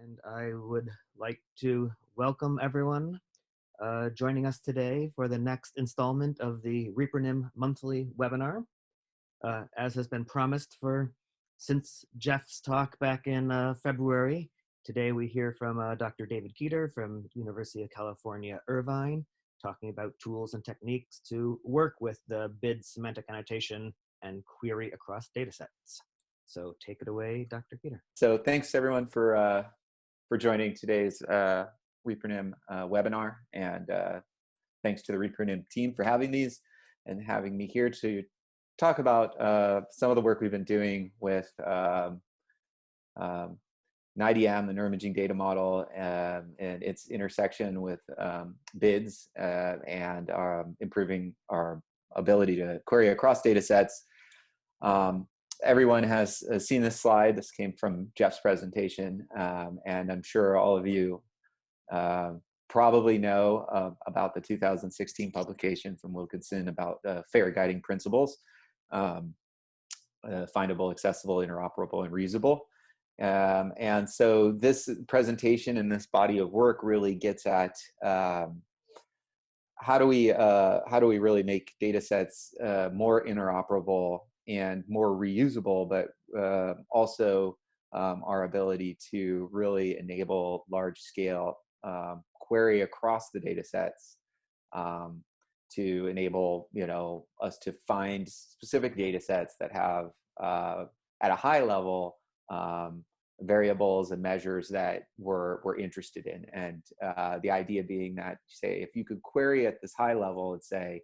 And I would like to welcome everyone joining us today for the next installment of the ReproNim monthly webinar. As has been promised since Jeff's talk back in February, today we hear from Dr. David Keator from University of California, Irvine, talking about tools and techniques to work with the BIDS semantic annotation and query across datasets. So take it away, Dr. Keator. So thanks everyone for joining today's ReproNim webinar, and thanks to the ReproNim team for having these and having me here to talk about some of the work we've been doing with NIDM, the Neuroimaging data model, and its intersection with BIDS and improving our ability to query across data sets. Everyone has seen this slide. This came from Jeff's presentation, and I'm sure all of you probably know about the 2016 publication from Wilkinson about FAIR guiding principles, findable, accessible, interoperable, and reusable. And so this presentation and this body of work really gets at how do we really make data sets more interoperable and more reusable, but also our ability to really enable large-scale query across the data sets to enable us to find specific data sets that have at a high level variables and measures that we're interested in. And the idea being that, say, if you could query at this high level and say,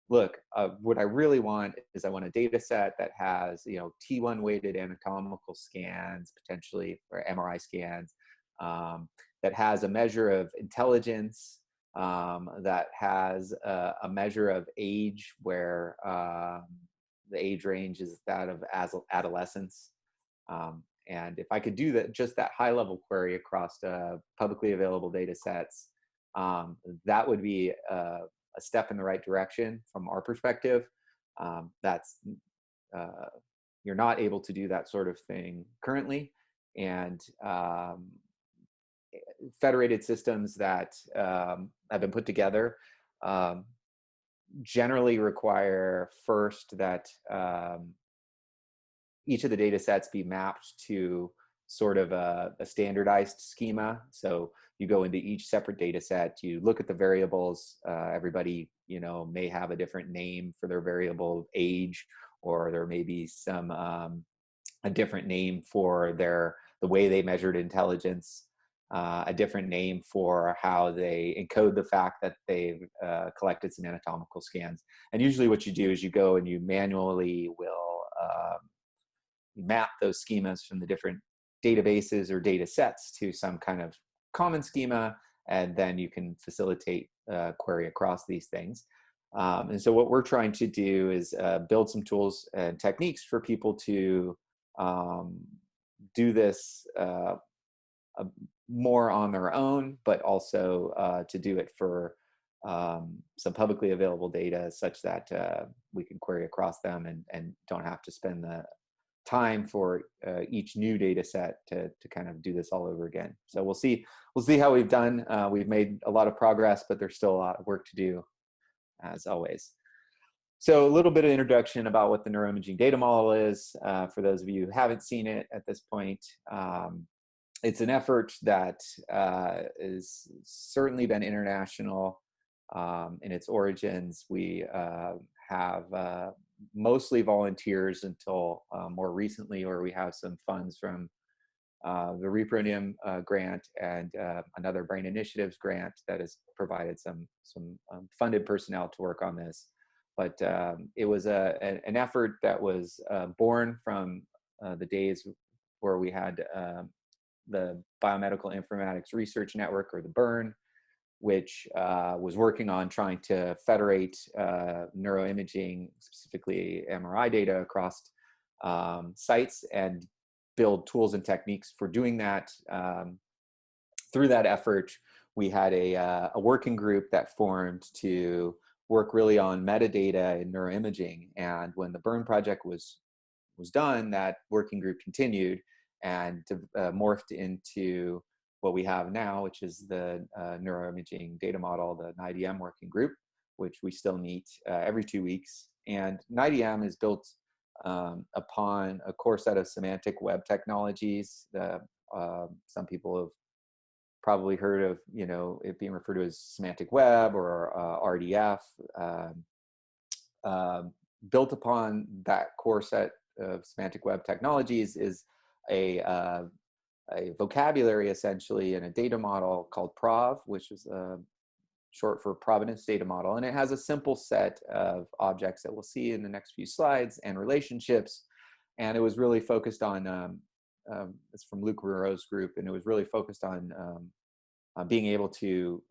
look, what I really want is I want a data set that has, T1 weighted anatomical scans, potentially, or MRI scans, that has a measure of intelligence, that has a measure of age where the age range is that of adolescence. And if I could do that, just that high level query across publicly available data sets, that would be a step in the right direction from our perspective. You're not able to do that sort of thing currently, and federated systems that have been put together generally require first that each of the data sets be mapped to sort of a standardized schema. So you go into each separate data set, you look at the variables. Everybody, may have a different name for their variable age, or there may be some a different name for the way they measured intelligence, a different name for how they encode the fact that they've collected some anatomical scans. And usually what you do is you go and you manually will map those schemas from the different databases or data sets to some kind of common schema, and then you can facilitate query across these things. And so what we're trying to do is build some tools and techniques for people to do this more on their own, but also to do it for some publicly available data such that we can query across them and don't have to spend the time for each new data set to kind of do this all over again. So we'll see how we've done. We've made a lot of progress, but there's still a lot of work to do, as always. So a little bit of introduction about what the neuroimaging data model is, for those of you who haven't seen it at this point. It's an effort that has certainly been international in its origins. We have mostly volunteers until more recently, where we have some funds from the ReproNim grant and another Brain Initiatives grant that has provided some funded personnel to work on this. But it was an effort that was born from the days where we had the Biomedical Informatics Research Network, or the BIRN, which was working on trying to federate neuroimaging, specifically MRI data, across sites and build tools and techniques for doing that. Through that effort, we had a working group that formed to work really on metadata in neuroimaging. And when the BIRN project was done, that working group continued and morphed into what we have now, which is the Neuroimaging data model, the NIDM working group, which we still meet every 2 weeks. And NIDM is built upon a core set of semantic web technologies. Some people have probably heard of, it being referred to as semantic web or RDF. Built upon that core set of semantic web technologies is a vocabulary essentially and a data model called PROV, which is short for Provenance Data Model. And it has a simple set of objects that we'll see in the next few slides and relationships. And it was really focused on, it's from Luc Moreau's group, and it was really focused on being able to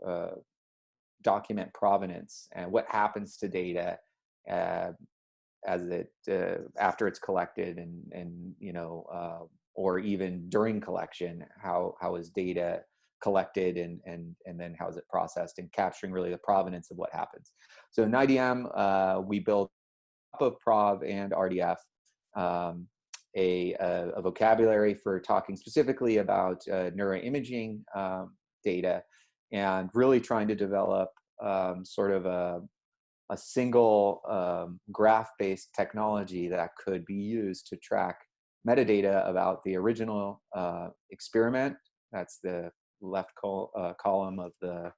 document provenance and what happens to data as it after it's collected, and or even during collection, how is data collected, and then how is it processed, and capturing really the provenance of what happens. So in NIDM, we built up of PROV and RDF a vocabulary for talking specifically about neuroimaging data, and really trying to develop sort of a single graph-based technology that could be used to track metadata about the original experiment. That's the left column of the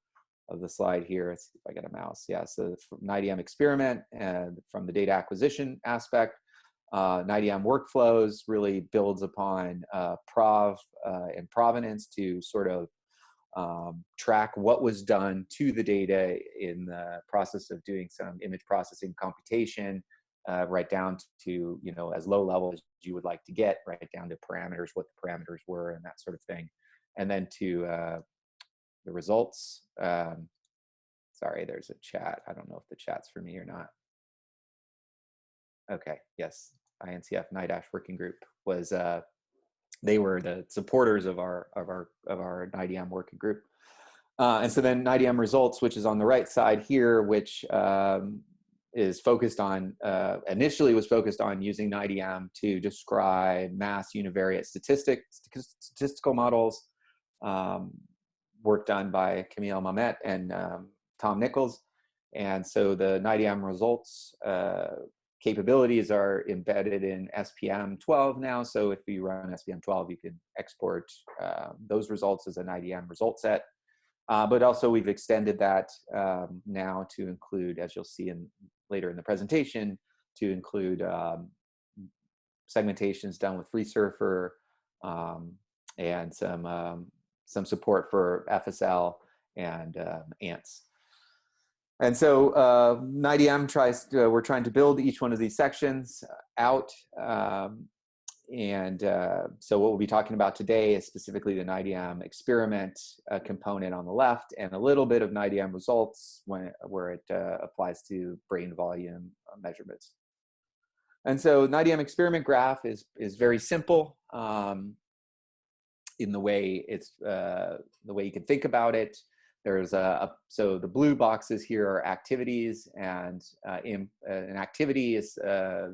slide here. Let's see if I get a mouse. Yeah, so from NIDM experiment, and from the data acquisition aspect, NIDM workflows really builds upon PROV and provenance to sort of track what was done to the data in the process of doing some image processing computation, right down to, as low level as you would like to get, right down to parameters, what the parameters were, and that sort of thing. And then to the results. Sorry, there's a chat. I don't know if the chat's for me or not. Okay, yes, INCF NIDASH working group was, they were the supporters of our NIDM working group. And so then NIDM results, which is on the right side here, which is focused on, initially was focused on using NIDM to describe mass univariate statistical models, work done by Camille Mamet and Tom Nichols. And so the NIDM results capabilities are embedded in SPM 12 now. So if you run SPM 12, you can export those results as an NIDM result set. But also we've extended that now to include, as you'll see later in the presentation, to include segmentations done with Freesurfer, and some support for FSL and ANTs. And so NIDM we're trying to build each one of these sections out. So what we'll be talking about today is specifically the NIDM experiment component on the left, and a little bit of NIDM results where it applies to brain volume measurements. And so NIDM experiment graph is very simple in the way you can think about it. There's so the blue boxes here are activities, and an activity is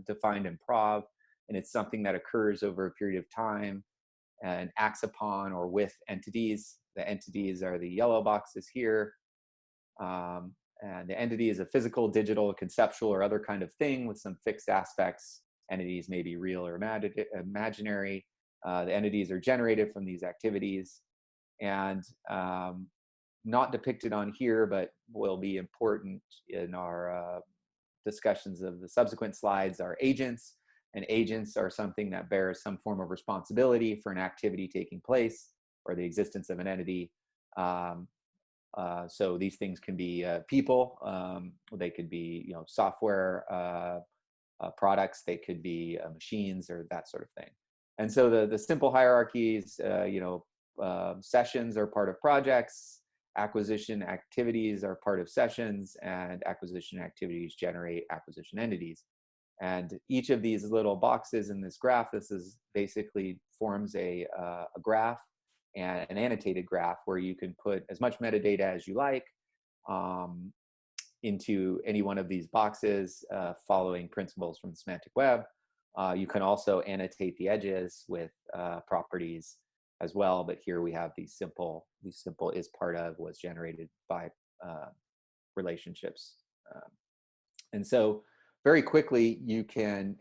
defined in PROV, and it's something that occurs over a period of time and acts upon or with entities. The entities are the yellow boxes here. And the entity is a physical, digital, conceptual, or other kind of thing with some fixed aspects. Entities may be real or imaginary. The entities are generated from these activities. And not depicted on here, but will be important in our discussions of the subsequent slides, are agents. And agents are something that bears some form of responsibility for an activity taking place or the existence of an entity. So these things can be people, they could be software products, they could be machines, or that sort of thing. And so the simple hierarchies, sessions are part of projects, acquisition activities are part of sessions, and acquisition activities generate acquisition entities. And each of these little boxes in this graph, this is basically forms a graph, and an annotated graph where you can put as much metadata as you like into any one of these boxes, following principles from the semantic web. You can also annotate the edges with properties as well. But here we have these simple is part of was generated by relationships. And so very quickly, you can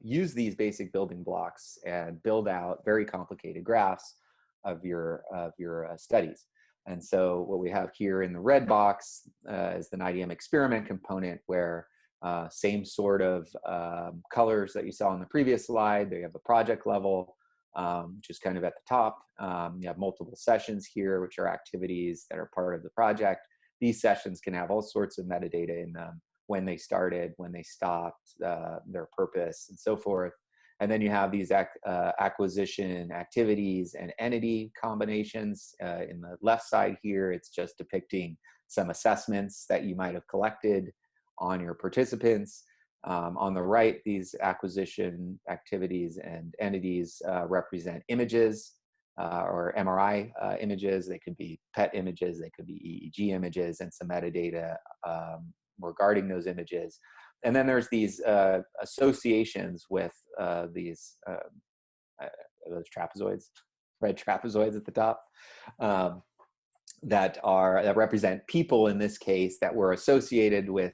use these basic building blocks and build out very complicated graphs of your studies. And so what we have here in the red box is the NIDM experiment component, where same sort of colors that you saw on the previous slide. They have a project level, which is kind of at the top. You have multiple sessions here, which are activities that are part of the project. These sessions can have all sorts of metadata in them: when they started, when they stopped, their purpose, and so forth. And then you have these acquisition activities and entity combinations. In the left side here, it's just depicting some assessments that you might have collected on your participants. On the right, these acquisition activities and entities represent images or MRI images. They could be PET images, they could be EEG images, and some metadata regarding those images. And then there's these associations with these those trapezoids, red trapezoids at the top, that represent people in this case that were associated with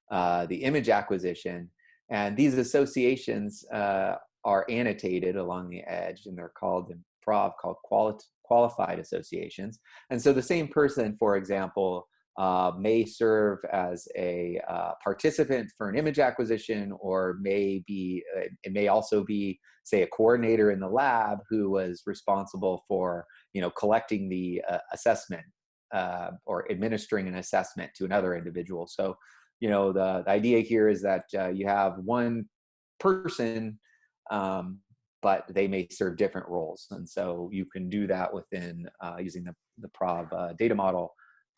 the image acquisition. And these associations are annotated along the edge, and they're called in PROV qualified associations. And so the same person, for example, may serve as a participant for an image acquisition, or it may also be, say, a coordinator in the lab who was responsible for, collecting the assessment or administering an assessment to another individual. So, the idea here is that you have one person, but they may serve different roles. And so you can do that within using the PROV data model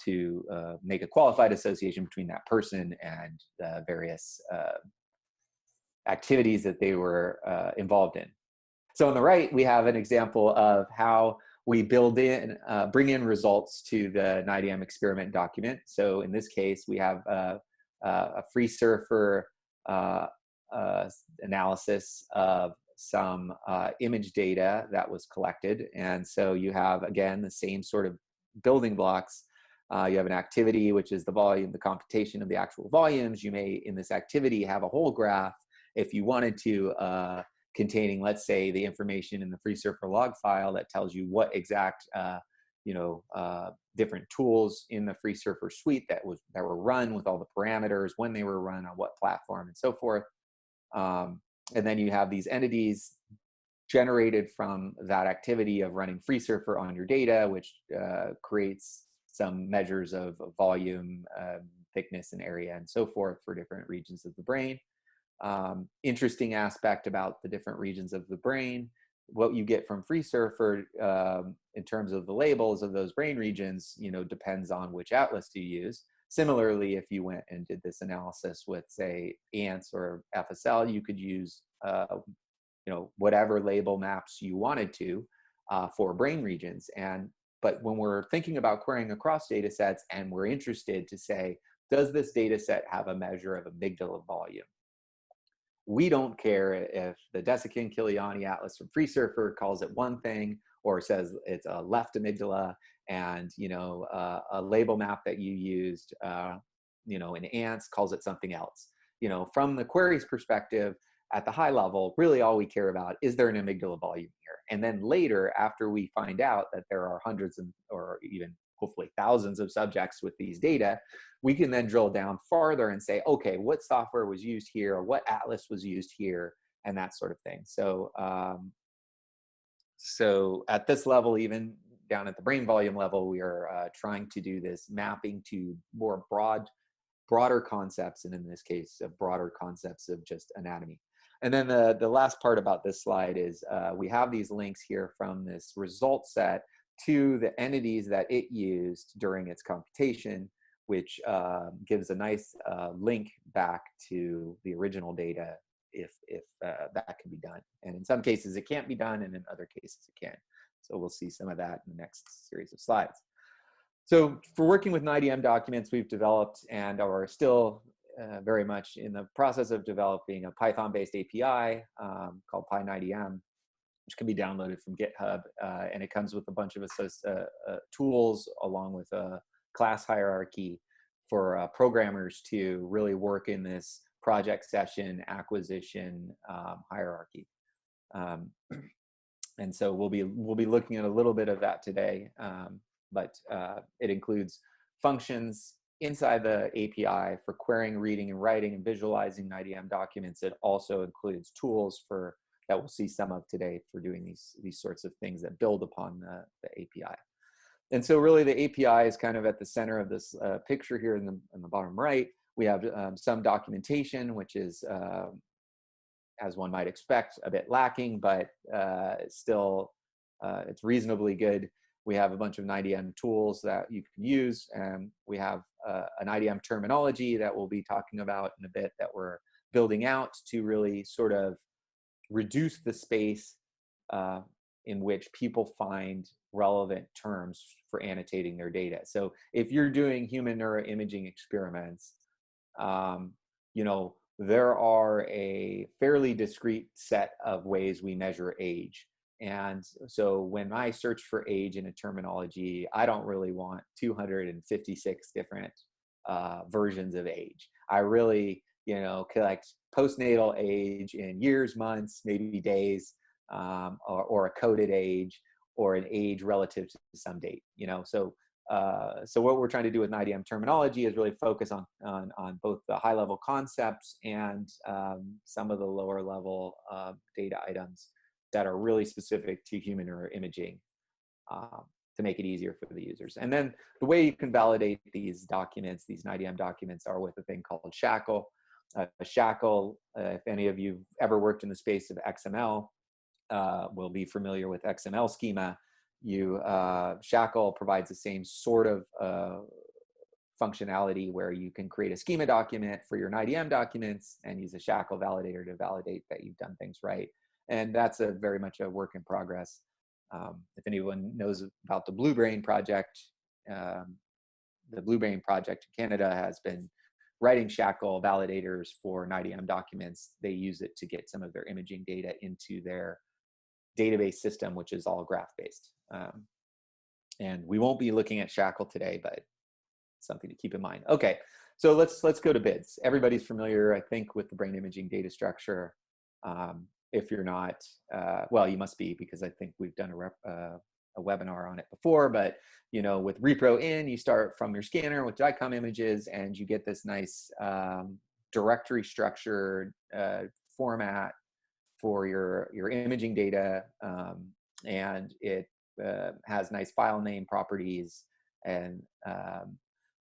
to make a qualified association between that person and the various activities that they were involved in. So on the right, we have an example of how we bring in results to the NIDM experiment document. So in this case, we have a Freesurfer analysis of some image data that was collected. And so you have, again, the same sort of building blocks. You have an activity, which is the volume, the computation of the actual volumes. You may, in this activity, have a whole graph if you wanted to, containing, let's say, the information in the Freesurfer log file that tells you what exact, different tools in the Freesurfer suite that were run, with all the parameters, when they were run, on what platform, and so forth. And then you have these entities generated from that activity of running Freesurfer on your data, which creates some measures of volume, thickness, and area, and so forth for different regions of the brain. Interesting aspect about the different regions of the brain: what you get from Freesurfer in terms of the labels of those brain regions, depends on which atlas you use. Similarly, if you went and did this analysis with, say, ants or FSL, you could use whatever label maps you wanted to for brain regions. But when we're thinking about querying across data sets and we're interested to say, does this data set have a measure of amygdala volume? We don't care if the Desikin-Kiliani atlas from Freesurfer calls it one thing, or says it's a left amygdala, and a label map that you used in ants calls it something else. From the query's perspective, at the high level, really all we care about is there an amygdala volume here. And then later, after we find out that there are hundreds or even hopefully thousands of subjects with these data, we can then drill down farther and say, okay, what software was used here, or what atlas was used here, and that sort of thing. So, so at this level, even down at the brain volume level, we are trying to do this mapping to more broader concepts, and in this case, broader concepts of just anatomy. And then the last part about this slide is we have these links here from this result set to the entities that it used during its computation, which gives a nice link back to the original data if that can be done. And in some cases it can't be done, and in other cases it can. So we'll see some of that in the next series of slides. So for working with NIDM documents, we've developed and are still very much in the process of developing a Python-based API called PyNIDM. which can be downloaded from GitHub, and it comes with a bunch of tools along with a class hierarchy for programmers to really work in this project session acquisition hierarchy. And so we'll be looking at a little bit of that today, but it includes functions inside the API for querying, reading, and writing and visualizing NIDM documents. It also includes tools that we'll see some of today for doing these sorts of things that build upon the API. And so really the API is kind of at the center of this picture here in the bottom right. We have some documentation, which is, as one might expect, a bit lacking, but still it's reasonably good. We have a bunch of NIDM tools that you can use, and we have an NIDM terminology that we'll be talking about in a bit that we're building out to really sort of reduce the space in which people find relevant terms for annotating their data. So if you're doing human neuroimaging experiments, you know, there are a fairly discrete set of ways we measure age. And so when I search for age in a terminology, I don't really want 256 different versions of age. I really, you know, collect postnatal age in years, months, maybe days, or a coded age, or an age relative to some date, you know. So what we're trying to do with NIDM terminology is really focus on both the high level concepts and some of the lower level data items that are really specific to human neuroimaging to make it easier for the users. And then the way you can validate these documents, these NIDM documents, are with a thing called SPARQL. SPARQL, if any of you have ever worked in the space of XML, will be familiar with XML schema. SPARQL provides the same sort of functionality where you can create a schema document for your NIDM documents and use a SPARQL validator to validate that you've done things right. And that's very much a work in progress. If anyone knows about the Blue Brain project, the Blue Brain project in Canada has been writing SPARQL validators for NIDM documents. They use it to get some of their imaging data into their database system, which is all graph-based. And we won't be looking at SPARQL today, but something to keep in mind. Okay, so let's go to BIDS. Everybody's familiar, I think, with the brain imaging data structure. If you're not, well, you must be, because I think we've done a webinar on it before. But you know, with ReproNim, you start from your scanner with DICOM images, and you get this nice directory structured format for your imaging data, and it has nice file name properties, and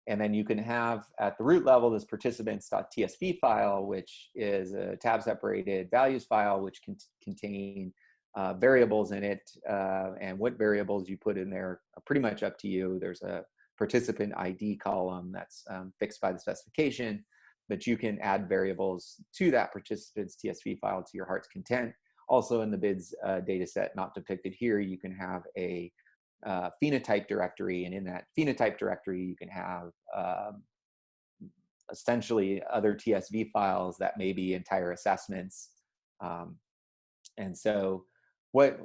then you can have at the root level this participants.tsv file, which is a tab separated values file, which can contain variables in it, and what variables you put in there are pretty much up to you. There's a participant ID column that's fixed by the specification, but you can add variables to that participants TSV file to your heart's content. Also in the BIDS data set, not depicted here, you can have a phenotype directory, and in that phenotype directory you can have essentially other TSV files that may be entire assessments. And so what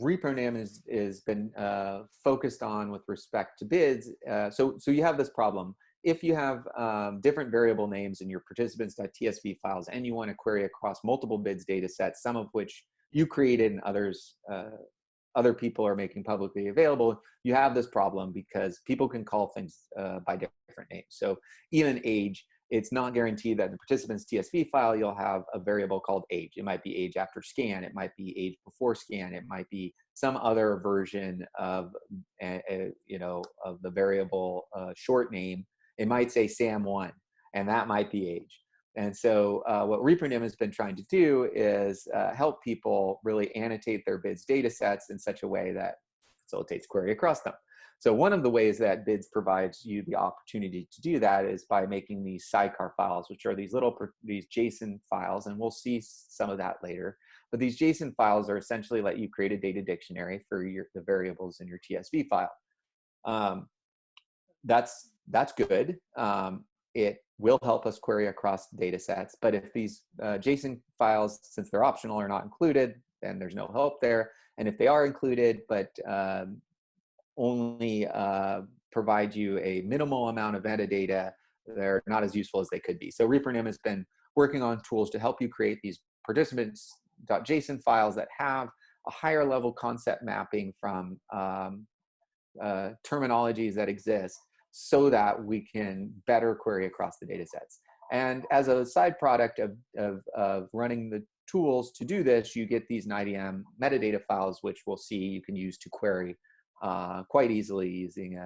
ReproNim is been focused on with respect to BIDS, so you have this problem. If you have different variable names in your participants.tsv files and you want to query across multiple BIDS data sets, some of which you created and others other people are making publicly available, you have this problem because people can call things by different names. So even age, it's not guaranteed that the participant's TSV file, you'll have a variable called age. It might be age after scan. It might be age before scan. It might be some other version of, you know, of the variable short name. It might say SAM1, and that might be age. And so what ReproNim has been trying to do is help people really annotate their BIDS data sets in such a way that facilitates query across them. So one of the ways that BIDS provides you the opportunity to do that is by making these sidecar files, which are these JSON files, and we'll see some of that later. But these JSON files are essentially let you create a data dictionary for the variables in your TSV file. That's good. It will help us query across data sets, but if these JSON files, since they're optional, are not included, then there's no help there. And if they are included, but only provide you a minimal amount of metadata, they're not as useful as they could be. So ReproNim has been working on tools to help you create these participants.json files that have a higher level concept mapping from terminologies that exist so that we can better query across the data sets. And as a side product of running the tools to do this, you get these NIDM metadata files, which we'll see you can use to query quite easily using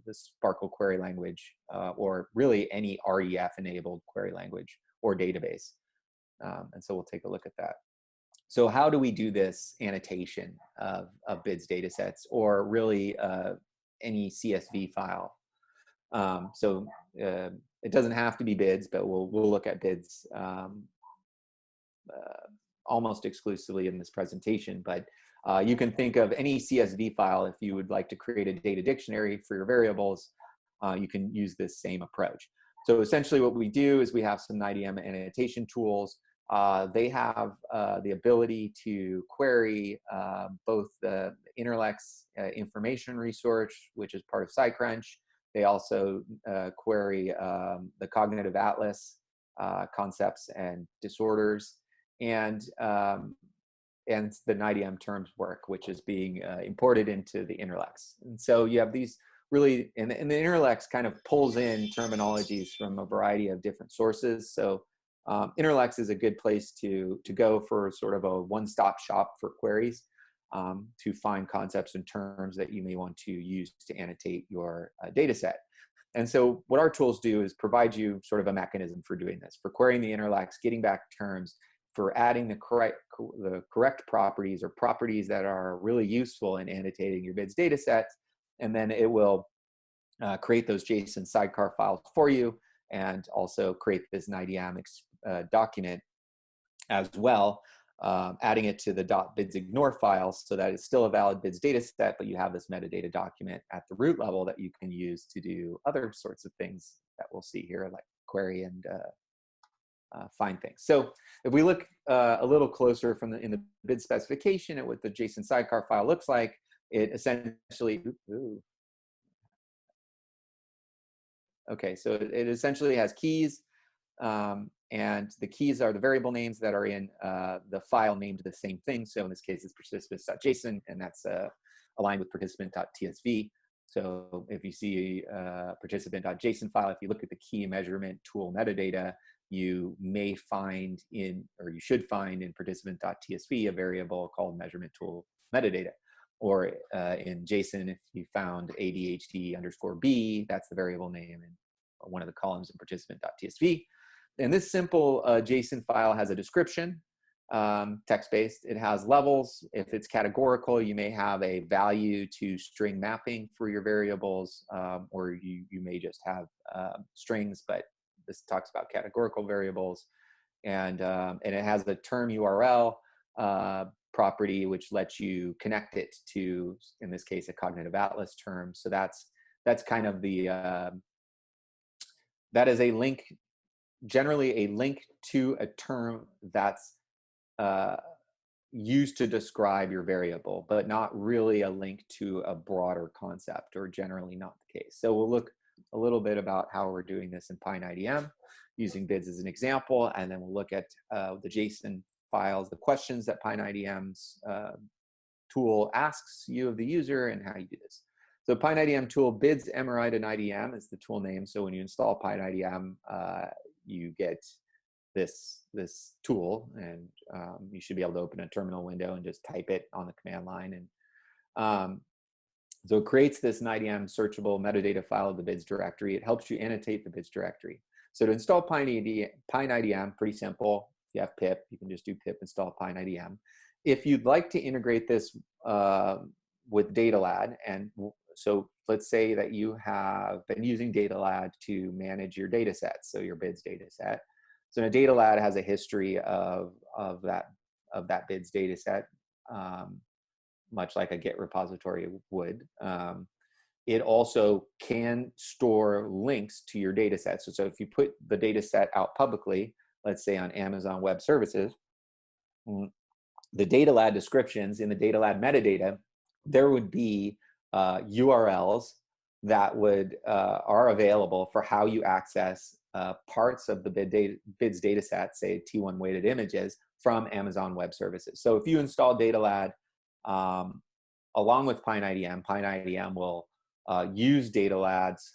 the SPARQL query language, or really any REF-enabled query language or database. And so we'll take a look at that. So how do we do this annotation of BIDS data sets, or really any CSV file? It doesn't have to be BIDS, but we'll look at BIDS almost exclusively in this presentation. But you can think of any CSV file if you would like to create a data dictionary for your variables. You can use this same approach. So essentially what we do is we have some NIDM annotation tools. They have the ability to query both the Interlex information resource, which is part of SciCrunch. They also query the cognitive atlas concepts and disorders, and the NIDM-Terms work, which is being imported into the Interlex. And so you have these really, and the Interlex kind of pulls in terminologies from a variety of different sources. So Interlex is a good place to go for sort of a one-stop shop for queries, to find concepts and terms that you may want to use to annotate your data set. And so what our tools do is provide you sort of a mechanism for doing this, for querying the Interlex, getting back terms, for adding the correct properties, or properties that are really useful in annotating your BIDS data sets. And then it will create those JSON sidecar files for you, and also create this NIDM document as well, adding it to the .bidsignore file so that it's still a valid BIDS data set, but you have this metadata document at the root level that you can use to do other sorts of things that we'll see here, like query and find things. So if we look a little closer in the BIDS specification at what the JSON sidecar file looks like, it essentially, okay, so it essentially has keys, and the keys are the variable names that are in the file named the same thing. So in this case, it's participants.json, and that's aligned with participant.tsv. So if you see a participant.json file, if you look at the key measurement tool metadata, you may find or you should find in participant.tsv a variable called measurement tool metadata. Or in JSON, if you found ADHD_B, that's the variable name in one of the columns in participant.tsv. And this simple JSON file has a description, text-based. It has levels. If it's categorical, you may have a value to string mapping for your variables, or you may just have strings, but this talks about categorical variables. And it has the term URL property, which lets you connect it to, in this case, a cognitive atlas term. So that's kind of the, that is a link, generally a link to a term that's used to describe your variable, but not really a link to a broader concept, or generally not the case. So we'll look a little bit about how we're doing this in PyNIDM, using BIDS as an example, and then we'll look at the JSON files, the questions that PyNIDM's tool asks you of the user, and how you do this. So PyNIDM tool BIDS MRI to NIDM is the tool name. So when you install PyNIDM, you get this tool, and you should be able to open a terminal window and just type it on the command line. And so it creates this NIDM searchable metadata file of the BIDS directory. It helps you annotate the BIDS directory. So to install PyNIDM, pretty simple. If you have pip, you can just do pip install PyNIDM. If you'd like to integrate this with DataLad, and so let's say that you have been using DataLad to manage your data sets, so your BIDS data set. So now DataLad has a history of that BIDS data set, much like a Git repository would. It also can store links to your data set. So if you put the data set out publicly, let's say on Amazon Web Services, the data lad descriptions in the data lad metadata, there would be URLs that are available for how you access parts of the BIDS data set, say T1 weighted images, from Amazon Web Services. So if you install data lad along with PyNIDM will use data lad's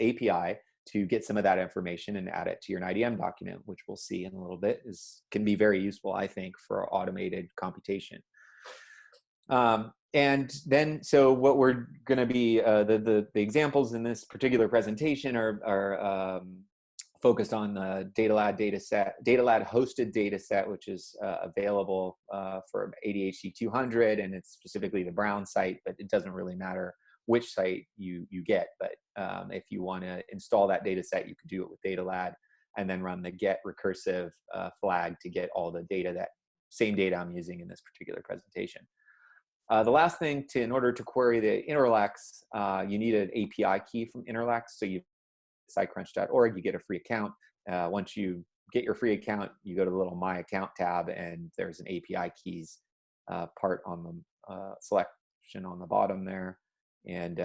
API to get some of that information and add it to your NIDM document, which we'll see in a little bit can be very useful, I think, for automated computation. And then, so what we're going to be, the examples in this particular presentation are focused on the data lad hosted data set, which is available for ADHD 200, and it's specifically the Brown site, but it doesn't really matter which site you get. But if you want to install that data set, you could do it with data lad and then run the get recursive flag to get all the data, same data I'm using in this particular presentation. The last thing, in order to query the interlex, you need an API key from interlex. So you scicrunch.org, you get a free account. Once you get your free account, you go to the little My Account tab, and there's an API keys part on the selection on the bottom there. And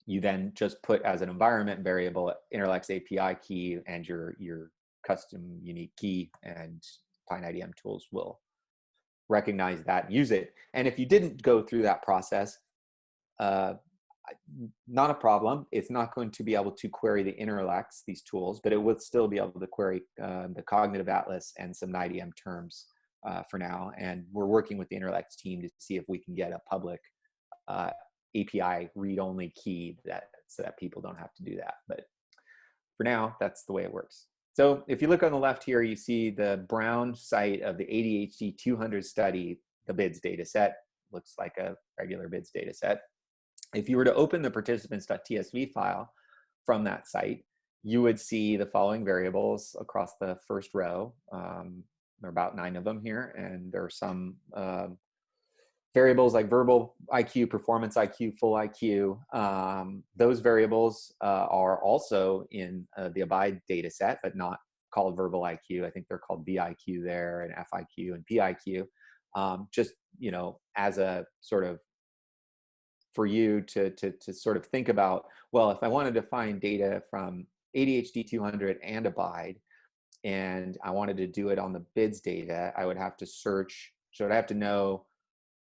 you then just put as an environment variable interlex API key and your custom unique key, and PyNIDM tools will recognize that and use it. And if you didn't go through that process, not a problem. It's not going to be able to query the interlex, these tools, but it would still be able to query the cognitive atlas and some NIDM terms for now. And we're working with the interlex team to see if we can get a public API read-only key so that people don't have to do that. But for now, that's the way it works. So if you look on the left here, you see the Brown site of the ADHD 200 study, the BIDS data set. Looks like a regular BIDS data set. If you were to open the participants.tsv file from that site, you would see the following variables across the first row. There are about 9 of them here, and there are some variables like verbal IQ, performance IQ, full IQ. Those variables are also in the ABIDE data set, but not called verbal IQ. I think they're called BIQ there, and FIQ and PIQ. Just, as a sort of, for you to sort of think about, well, if I wanted to find data from ADHD 200 and ABIDE, and I wanted to do it on the BIDS data, I would have to search. So I'd have to know,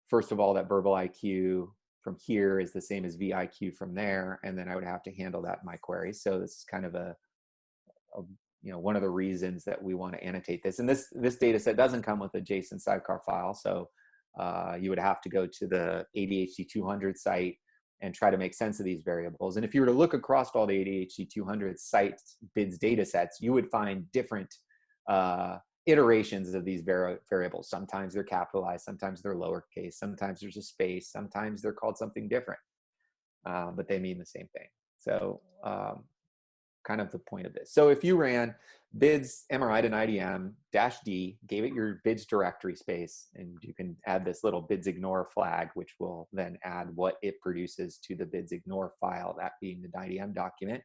first of all, that verbal IQ from here is the same as VIQ from there, and then I would have to handle that in my query. So this is kind of one of the reasons that we want to annotate this. And this data set doesn't come with a JSON sidecar file, so you would have to go to the ADHD 200 site and try to make sense of these variables. And if you were to look across all the ADHD 200 sites BIDS data sets, you would find different iterations of these variables. Sometimes they're capitalized, sometimes they're lowercase, sometimes there's a space, sometimes they're called something different, but they mean the same thing. So kind of the point of this. So if you ran BIDS MRI to NIDM -D, gave it your BIDS directory space, and you can add this little bidsignore flag, which will then add what it produces to the bidsignore file, that being the NIDM document,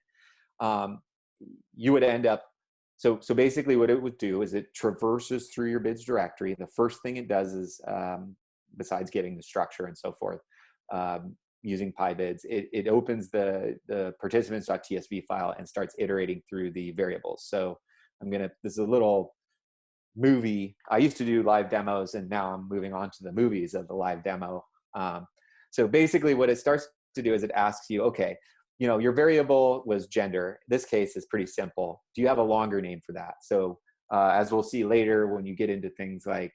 you would end up, so basically what it would do is it traverses through your BIDS directory. The first thing it does is, besides getting the structure and so forth, using PyBids, it opens the participants.tsv file and starts iterating through the variables. So this is a little movie. I used to do live demos, and now I'm moving on to the movies of the live demo. So basically what it starts to do is it asks you, okay, your variable was gender. This case is pretty simple. Do you have a longer name for that? So as we'll see later, when you get into things like,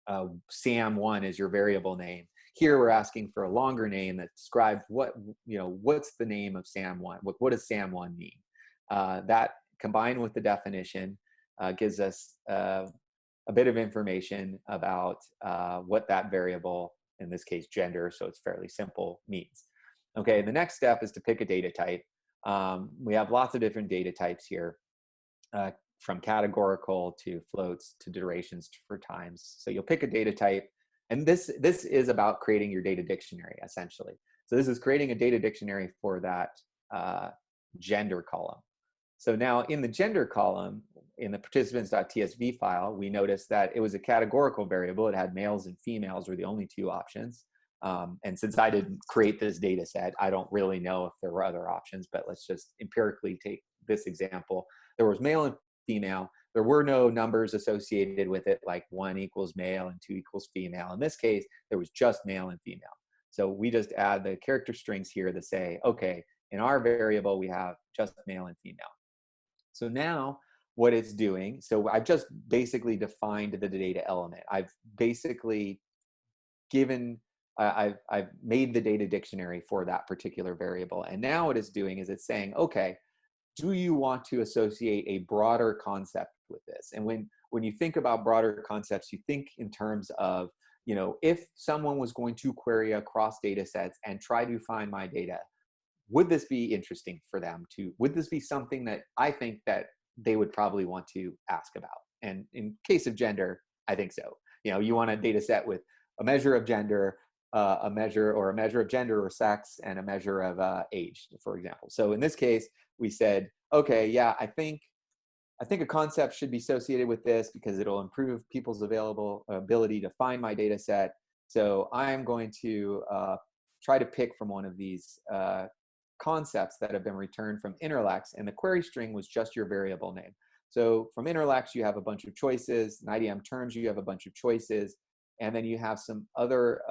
Sam1 is your variable name. Here we're asking for a longer name that describes what's the name of Sam1? What does Sam1 mean? That combined with the definition gives us a bit of information about what that variable, in this case gender, so it's fairly simple, means. Okay, the next step is to pick a data type. We have lots of different data types here, from categorical to floats to durations for times. So you'll pick a data type, and this is about creating your data dictionary, essentially. So this is creating a data dictionary for that gender column. So now in the gender column, in the participants.tsv file, we noticed that it was a categorical variable. It had males and females were the only two options. And since I didn't create this data set, I don't really know if there were other options, but let's just empirically take this example. There was male and female. There were no numbers associated with it, like 1 equals male and 2 equals female. In this case, there was just male and female. So we just add the character strings here to say, okay, in our variable, we have just male and female. So now what it's doing, so I've just basically defined the data element. I've basically given, I've made the data dictionary for that particular variable. And now what it's doing is it's saying, okay, do you want to associate a broader concept with this? And when you think about broader concepts, you think in terms of, you know, if someone was going to query across data sets and try to find my data, would this be interesting for them to, would this be something that I think that they would probably want to ask about? And in case of gender, I think so. You know, you want a data set with a measure of gender, a measure of gender or sex, and a measure of age, for example. So in this case, we said, okay, yeah, I think a concept should be associated with this because it'll improve people's ability to find my data set. So I'm going to try to pick from one of these concepts that have been returned from interlex, and the query string was just your variable name. So from interlex, you have a bunch of choices. NIDM-Terms, you have a bunch of choices. And then you have some other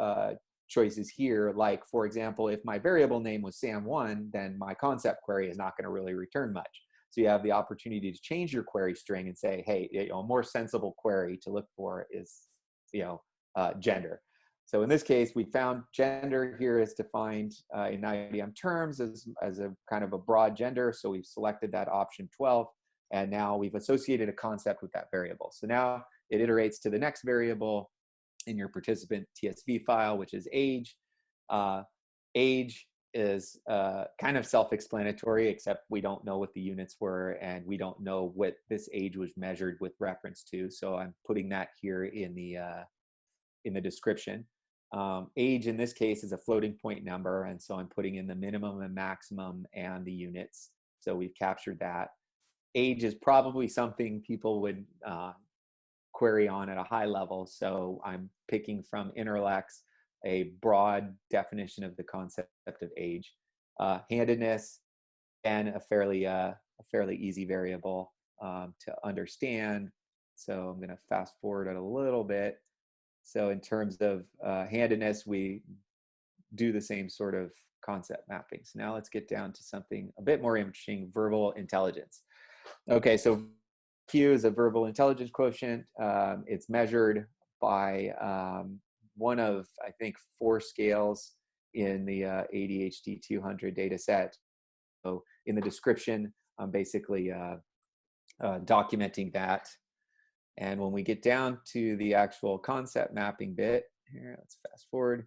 choices here, like, for example, if my variable name was Sam1, then my concept query is not going to really return much. So you have the opportunity to change your query string and say, hey, you know, a more sensible query to look for is, you know, gender. So in this case, we found gender here is defined in NIDM-Terms as a kind of a broad gender. So we've selected that option 12, and now we've associated a concept with that variable. So now it iterates to the next variable in your participant TSV file, which is age. Age is kind of self-explanatory, except we don't know what the units were, and we don't know what this age was measured with reference to. So I'm putting that here in the description. Age in this case is a floating point number, and so I'm putting in the minimum and maximum and the units. So we've captured that. Age is probably something people would query on at a high level, so I'm picking from interlex a broad definition of the concept of age. Handedness, and a fairly easy variable to understand. So I'm going to fast forward it a little bit. So in terms of handedness, we do the same sort of concept mapping. So now let's get down to something a bit more interesting, verbal intelligence. Okay, so Q is a verbal intelligence quotient. It's measured by one of, I think, 4 scales in the ADHD 200 data set. So in the description, I'm basically documenting that. And when we get down to the actual concept mapping bit, here, let's fast forward.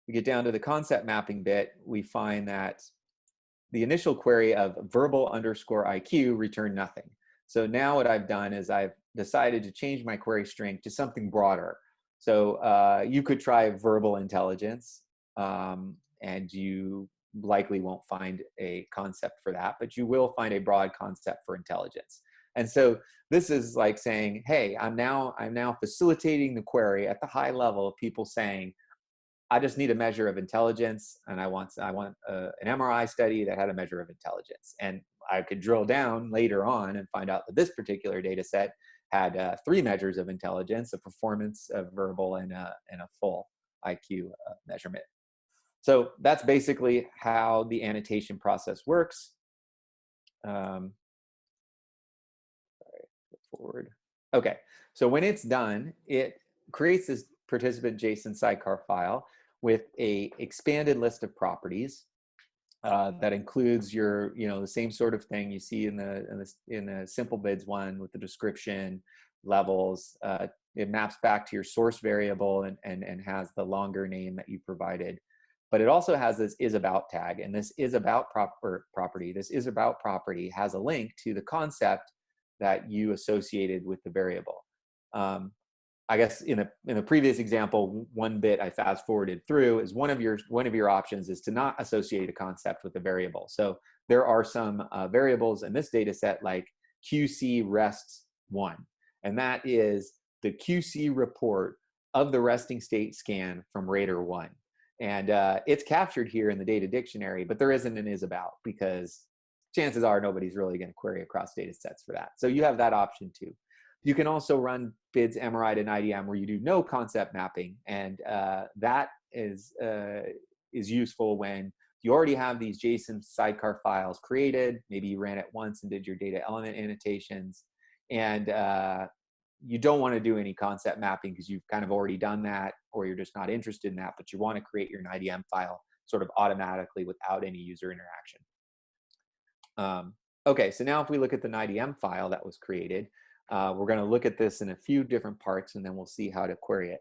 We get down to the concept mapping bit, we find that the initial query of verbal underscore IQ returned nothing. So now what I've done is I've decided to change my query string to something broader. So you could try verbal intelligence, and you likely won't find a concept for that, but you will find a broad concept for intelligence. And so this is like saying, hey, I'm now facilitating the query at the high level of people saying, I just need a measure of intelligence, and I want an MRI study that had a measure of intelligence. And I could drill down later on and find out that this particular data set had 3 measures of intelligence: a performance, a verbal, and a full IQ measurement. So that's basically how the annotation process works. Sorry, go forward. Okay, so when it's done, it creates this participant JSON sidecar file with a expanded list of properties that includes your, the same sort of thing you see in the simple bids one with the description, levels. It maps back to your source variable and has the longer name that you provided. But it also has this is about tag, and this is about property. This is about property has a link to the concept that you associated with the variable. I guess in the previous example, one bit I fast forwarded through is one of your options is to not associate a concept with a variable. So there are some variables in this data set like QC rests one, and that is the QC report of the resting state scan from Rater 1. And it's captured here in the data dictionary, but there isn't an is about, because chances are nobody's really going to query across data sets for that. So you have that option too. You can also run BIDS MRI to NIDM where you do no concept mapping, and that is useful when you already have these JSON sidecar files created. Maybe you ran it once and did your data element annotations, and you don't want to do any concept mapping because you've kind of already done that, or you're just not interested in that, but you want to create your NIDM file sort of automatically without any user interaction. Okay, so now if we look at the NIDM file that was created, we're going to look at this in a few different parts, and then we'll see how to query it.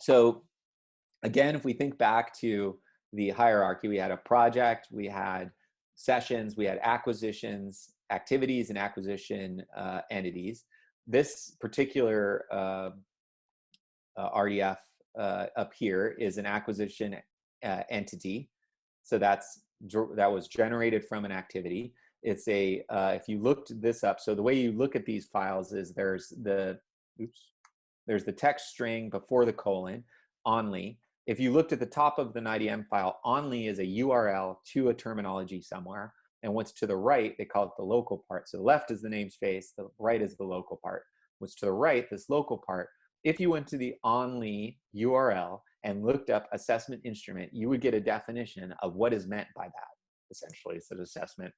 So again, if we think back to the hierarchy, we had a project, we had sessions, we had acquisitions, activities, and acquisition entities. This particular RDF up here is an acquisition entity. So that was generated from an activity. It's a, if you looked this up, so the way you look at these files is there's the text string before the colon, only. If you looked at the top of the NIDM file, only is a URL to a terminology somewhere. And what's to the right, they call it the local part. So the left is the namespace, the right is the local part. What's to the right, this local part, if you went to the only URL and looked up assessment instrument, you would get a definition of what is meant by that. Essentially, it's an assessment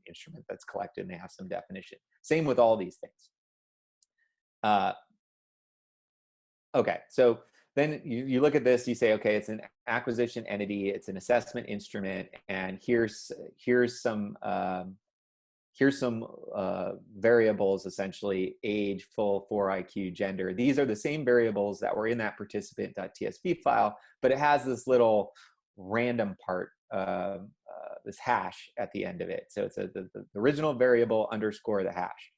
instrument that's collected and they have some definition. Same with all these things. Okay, so then you look at this, you say, okay, it's an acquisition entity, it's an assessment instrument, and here's some variables, essentially age, full, 4IQ, gender. These are the same variables that were in that participant.tsv file, but it has this little random part, this hash at the end of it. So it's the original variable underscore the hash.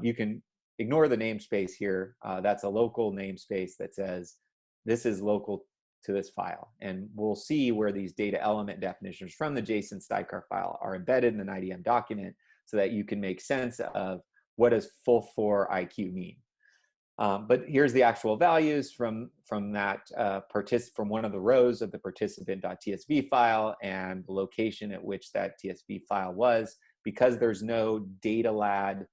You can ignore the namespace here. That's a local namespace that says this is local to this file. And we'll see where these data element definitions from the JSON sidecar file are embedded in the NIDM document so that you can make sense of what does full 4IQ mean. But here's the actual values from that from one of the rows of the participant.tsv file and the location at which that TSV file was. Because there's no DataLad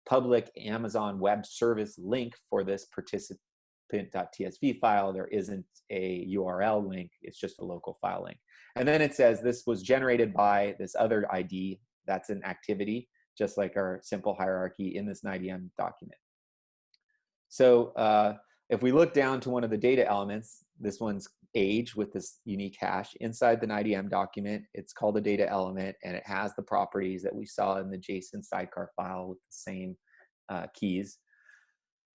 public Amazon Web Service link for this participant.tsv file, there isn't a URL link, it's just a local file link. And then it says this was generated by this other ID, that's an activity, just like our simple hierarchy in this NIDM document. So if we look down to one of the data elements, this one's age with this unique hash inside the NIDM document, it's called a data element, and it has the properties that we saw in the JSON sidecar file with the same keys.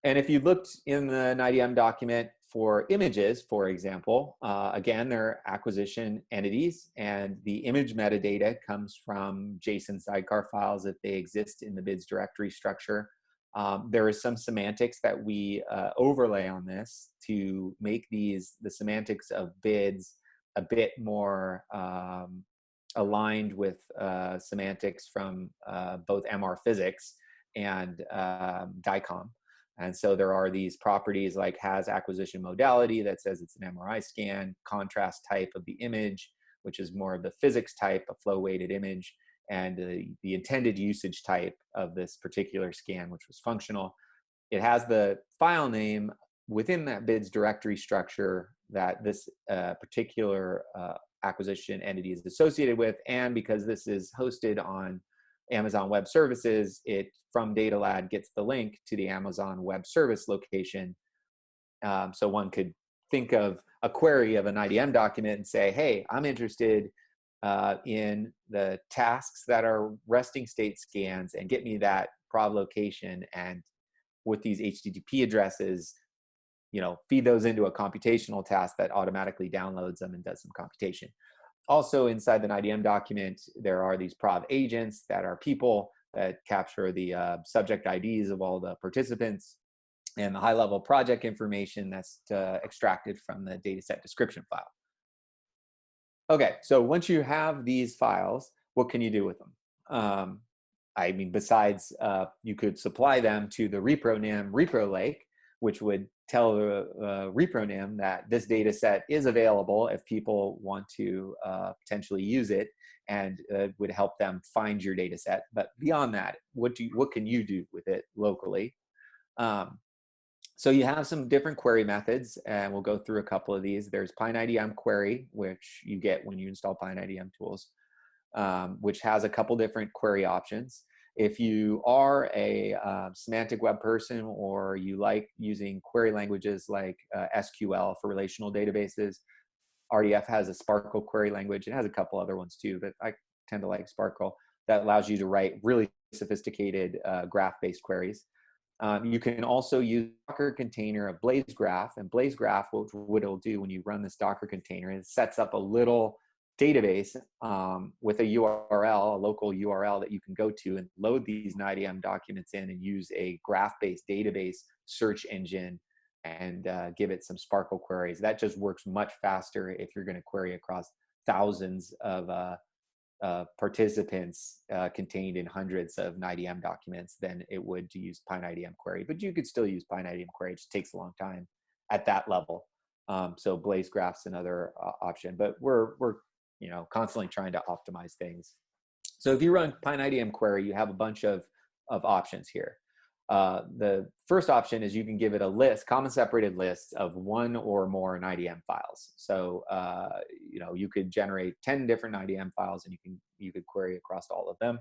And if you looked in the NIDM document for images, for example, again, they're acquisition entities, and the image metadata comes from JSON sidecar files if they exist in the BIDS directory structure. There is some semantics that we overlay on this to make the semantics of BIDS a bit more aligned with semantics from both MR physics and DICOM. And so there are these properties like has acquisition modality that says it's an MRI scan, contrast type of the image, which is more of the physics type, a flow-weighted image, and the intended usage type of this particular scan, which was functional. It has the file name within that BIDS directory structure that this particular acquisition entity is associated with, and because this is hosted on Amazon Web Services, it from DataLad gets the link to the Amazon Web Service location. So one could think of a query of an NIDM document and say, hey, I'm interested in the tasks that are resting state scans and get me that prod location, and with these HTTP addresses, feed those into a computational task that automatically downloads them and does some computation. Also inside the NIDM document, there are these prov agents that are people that capture the subject IDs of all the participants and the high-level project information that's extracted from the dataset description file. Okay, so once you have these files, what can you do with them? I mean, besides, you could supply them to the ReproNim repro lake, which would tell ReproNim that this data set is available if people want to potentially use it, and would help them find your data set. But beyond that, what can you do with it locally? So you have some different query methods, and we'll go through a couple of these. There's PyNIDM query, which you get when you install PyNIDM tools, which has a couple different query options. If you are a semantic web person, or you like using query languages like SQL for relational databases, RDF has a SPARQL query language. It has a couple other ones too, but I tend to like SPARQL. That allows you to write really sophisticated graph-based queries. You can also use Docker container of Blaze Graph, and Blaze Graph, what it'll do when you run this Docker container, it sets up a little database with a URL, a local URL that you can go to and load these NIDM documents in, and use a graph-based database search engine and give it some SPARQL queries. That just works much faster if you're going to query across thousands of participants contained in hundreds of NIDM documents than it would to use PyNIDM query. But you could still use PyNIDM query. It just takes a long time at that level. So Blaze Graph's another option, but we're constantly trying to optimize things. So if you run PyNIDM query, you have a bunch of options here. The first option is you can give it a list, common separated list of one or more NIDM files. So you could generate 10 different NIDM files, and you could query across all of them.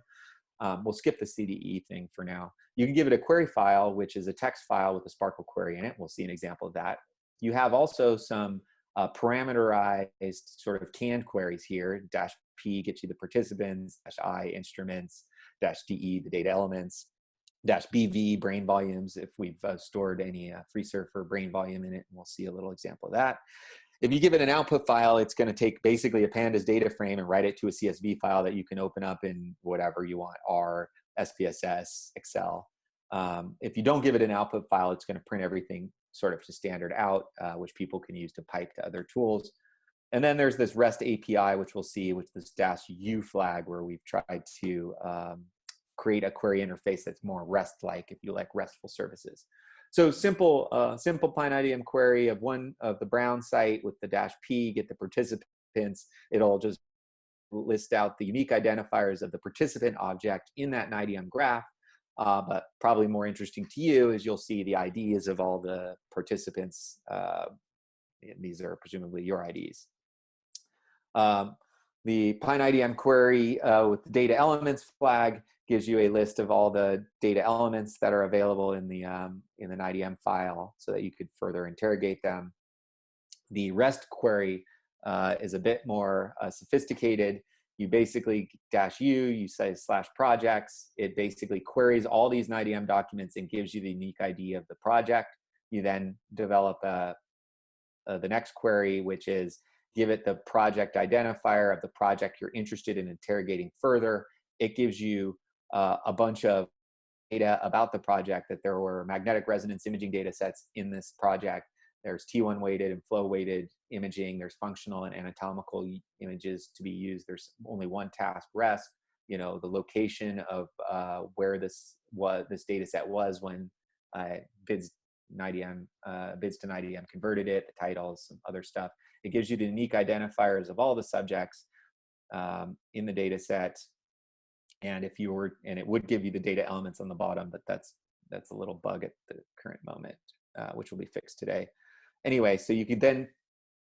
We'll skip the CDE thing for now. You can give it a query file, which is a text file with a SPARQL query in it. We'll see an example of that. You have also some parameterized sort of canned queries here. -P gets you the participants, -I instruments, -DE the data elements, -BV brain volumes if we've stored any Freesurfer brain volume in it, and we'll see a little example of that. If you give it an output file, it's going to take basically a pandas data frame and write it to a CSV file that you can open up in whatever you want, R, SPSS, Excel. If you don't give it an output file, it's going to print everything sort of to standard out, which people can use to pipe to other tools. And then there's this REST API, which we'll see, which is this -U flag, where we've tried to create a query interface that's more REST-like, if you like RESTful services. So simple PyNIDM query of one of the Brown site with the -P, get the participants. It'll just list out the unique identifiers of the participant object in that NIDM graph. But probably more interesting to you is you'll see the IDs of all the participants. These are presumably your IDs. The PyNIDM query with the data elements flag gives you a list of all the data elements that are available in the NIDM file, so that you could further interrogate them. The REST query is a bit more sophisticated. You basically -U, you say /projects. It basically queries all these NIDM documents and gives you the unique ID of the project. You then develop the next query, which is give it the project identifier of the project you're interested in interrogating further. It gives you a bunch of data about the project, that there were magnetic resonance imaging data sets in this project. There's T1 weighted and flow weighted imaging. There's functional and anatomical images to be used. There's only one task, rest. The location of where this data set was when BIDS to NIDM converted it, the titles, some other stuff. It gives you the unique identifiers of all the subjects in the data set. And it would give you the data elements on the bottom, but that's a little bug at the current moment, which will be fixed today. Anyway, so you could then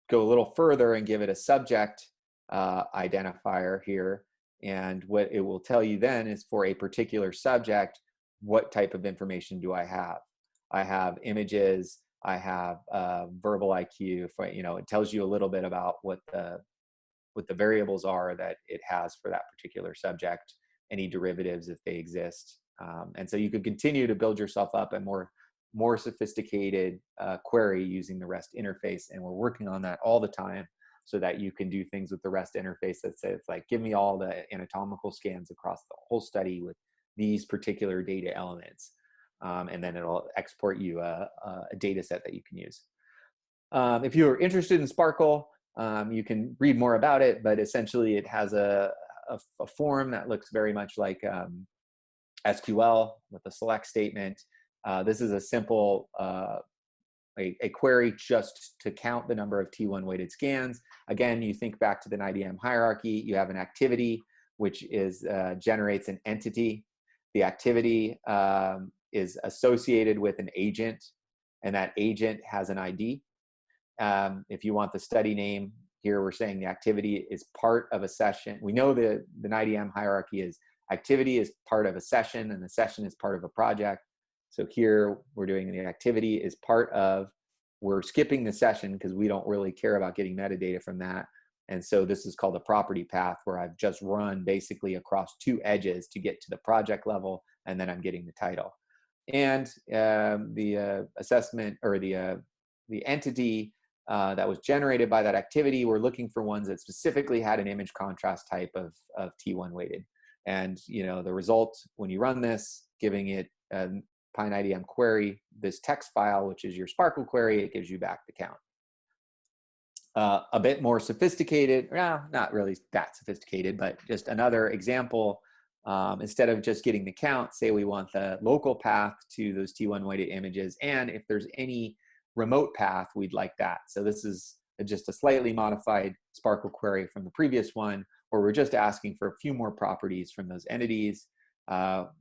go a little further and give it a subject identifier here. And what it will tell you then is, for a particular subject, what type of information do I have? I have images, I have verbal IQ. It tells you a little bit about what the variables are that it has for that particular subject, any derivatives if they exist. And so you could continue to build yourself up a more sophisticated query using the REST interface. And we're working on that all the time, so that you can do things with the REST interface that says, like, give me all the anatomical scans across the whole study with these particular data elements. And then it'll export you a data set that you can use. If you're interested in SPARQL, you can read more about it, but essentially it has a form that looks very much like SQL with a select statement. This is a simple a query just to count the number of T1 weighted scans. Again, you think back to the NIDM hierarchy. You have an activity, which is generates an entity. The activity is associated with an agent, and that agent has an ID. If you want the study name, here we're saying the activity is part of a session. We know the NIDM hierarchy is activity is part of a session, and the session is part of a project. So here we're doing the activity is part of, we're skipping the session because we don't really care about getting metadata from that. And so this is called a property path, where I've just run basically across two edges to get to the project level, and then I'm getting the title. And the assessment, or the entity that was generated by that activity, we're looking for ones that specifically had an image contrast type of T1 weighted. And the result, when you run this, giving it a PyNIDM query, this text file, which is your SPARQL query, it gives you back the count. A bit more sophisticated, not really that sophisticated, but just another example. Instead of just getting the count, say we want the local path to those T1 weighted images, and if there's any remote path, we'd like that. So this is just a slightly modified SPARQL query from the previous one, where we're just asking for a few more properties from those entities.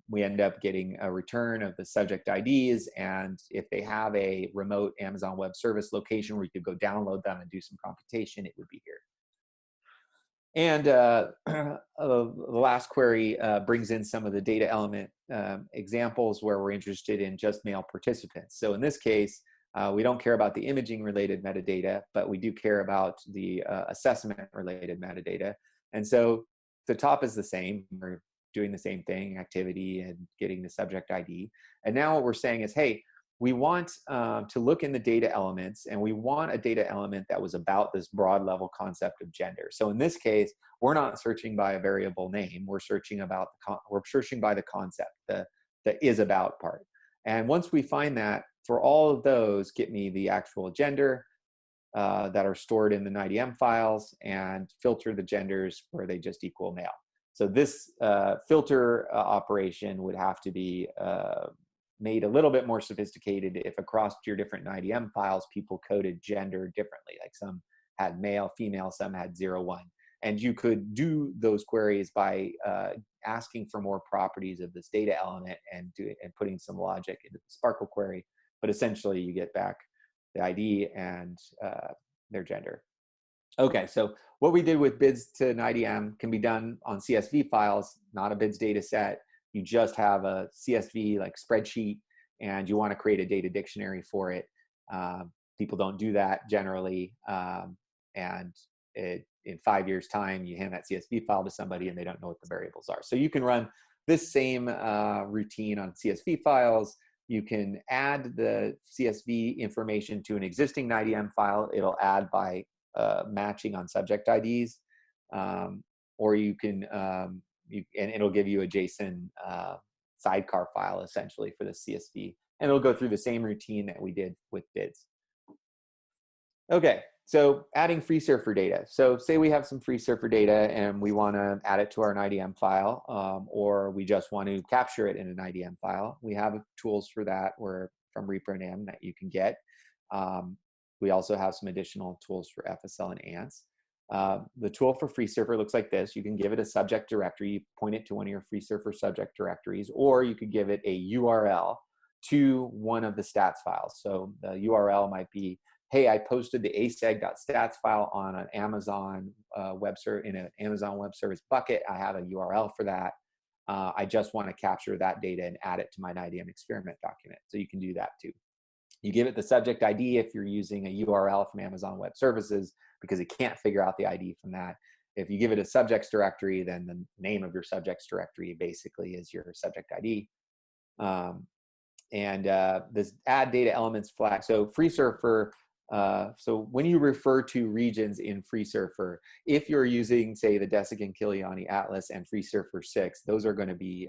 We end up getting a return of the subject IDs, and if they have a remote Amazon Web Service location where you could go download them and do some computation, it would be here. And the last query brings in some of the data element examples where we're interested in just male participants. So in this case, we don't care about the imaging related metadata, but we do care about the assessment related metadata. And so the top is the same. We're doing the same thing, activity and getting the subject ID. And now what we're saying is, hey, we want to look in the data elements, and we want a data element that was about this broad level concept of gender. So in this case, we're not searching by a variable name. We're searching about we're searching by the concept, the is about part. And once we find that, for all of those, get me the actual gender that are stored in the NIDM files, and filter the genders where they just equal male. So this filter operation would have to be made a little bit more sophisticated if across your different NIDM files, people coded gender differently. Like some had male, female, some had 0, 1. And you could do those queries by asking for more properties of this data element and putting some logic into the SPARQL query. But essentially, you get back the ID and their gender. Okay, so what we did with bids to NIDM can be done on CSV files, not a bids data set. You just have a CSV like spreadsheet, and you want to create a data dictionary for it. People don't do that generally, and in 5 years' time, you hand that CSV file to somebody and they don't know what the variables are. So you can run this same routine on CSV files. You can add the CSV information to an existing NIDM file. It'll add by matching on subject IDs, or you can, and it'll give you a JSON sidecar file essentially for the CSV, and it'll go through the same routine that we did with bids. Okay, so adding Freesurfer data. So say we have some Freesurfer data and we want to add it to our NIDM file, or we just want to capture it in an NIDM file. We have tools for that from ReproNim that you can get. We also have some additional tools for FSL and ANTS. The tool for Freesurfer looks like this. You can give it a subject directory, you point it to one of your Freesurfer subject directories, or you could give it a URL to one of the stats files. So the URL might be, hey, I posted the aseg.stats file on an Amazon in an Amazon Web Service bucket. I have a URL for that. I just want to capture that data and add it to my NIDM experiment document. So you can do that too. You give it the subject ID if you're using a URL from Amazon Web Services, because it can't figure out the ID from that. If you give it a subjects directory, then the name of your subjects directory basically is your subject ID. This add data elements flag. So Freesurfer, so when you refer to regions in Freesurfer, if you're using, say, the Desigan-Kiliani Atlas and Freesurfer 6, those are going to be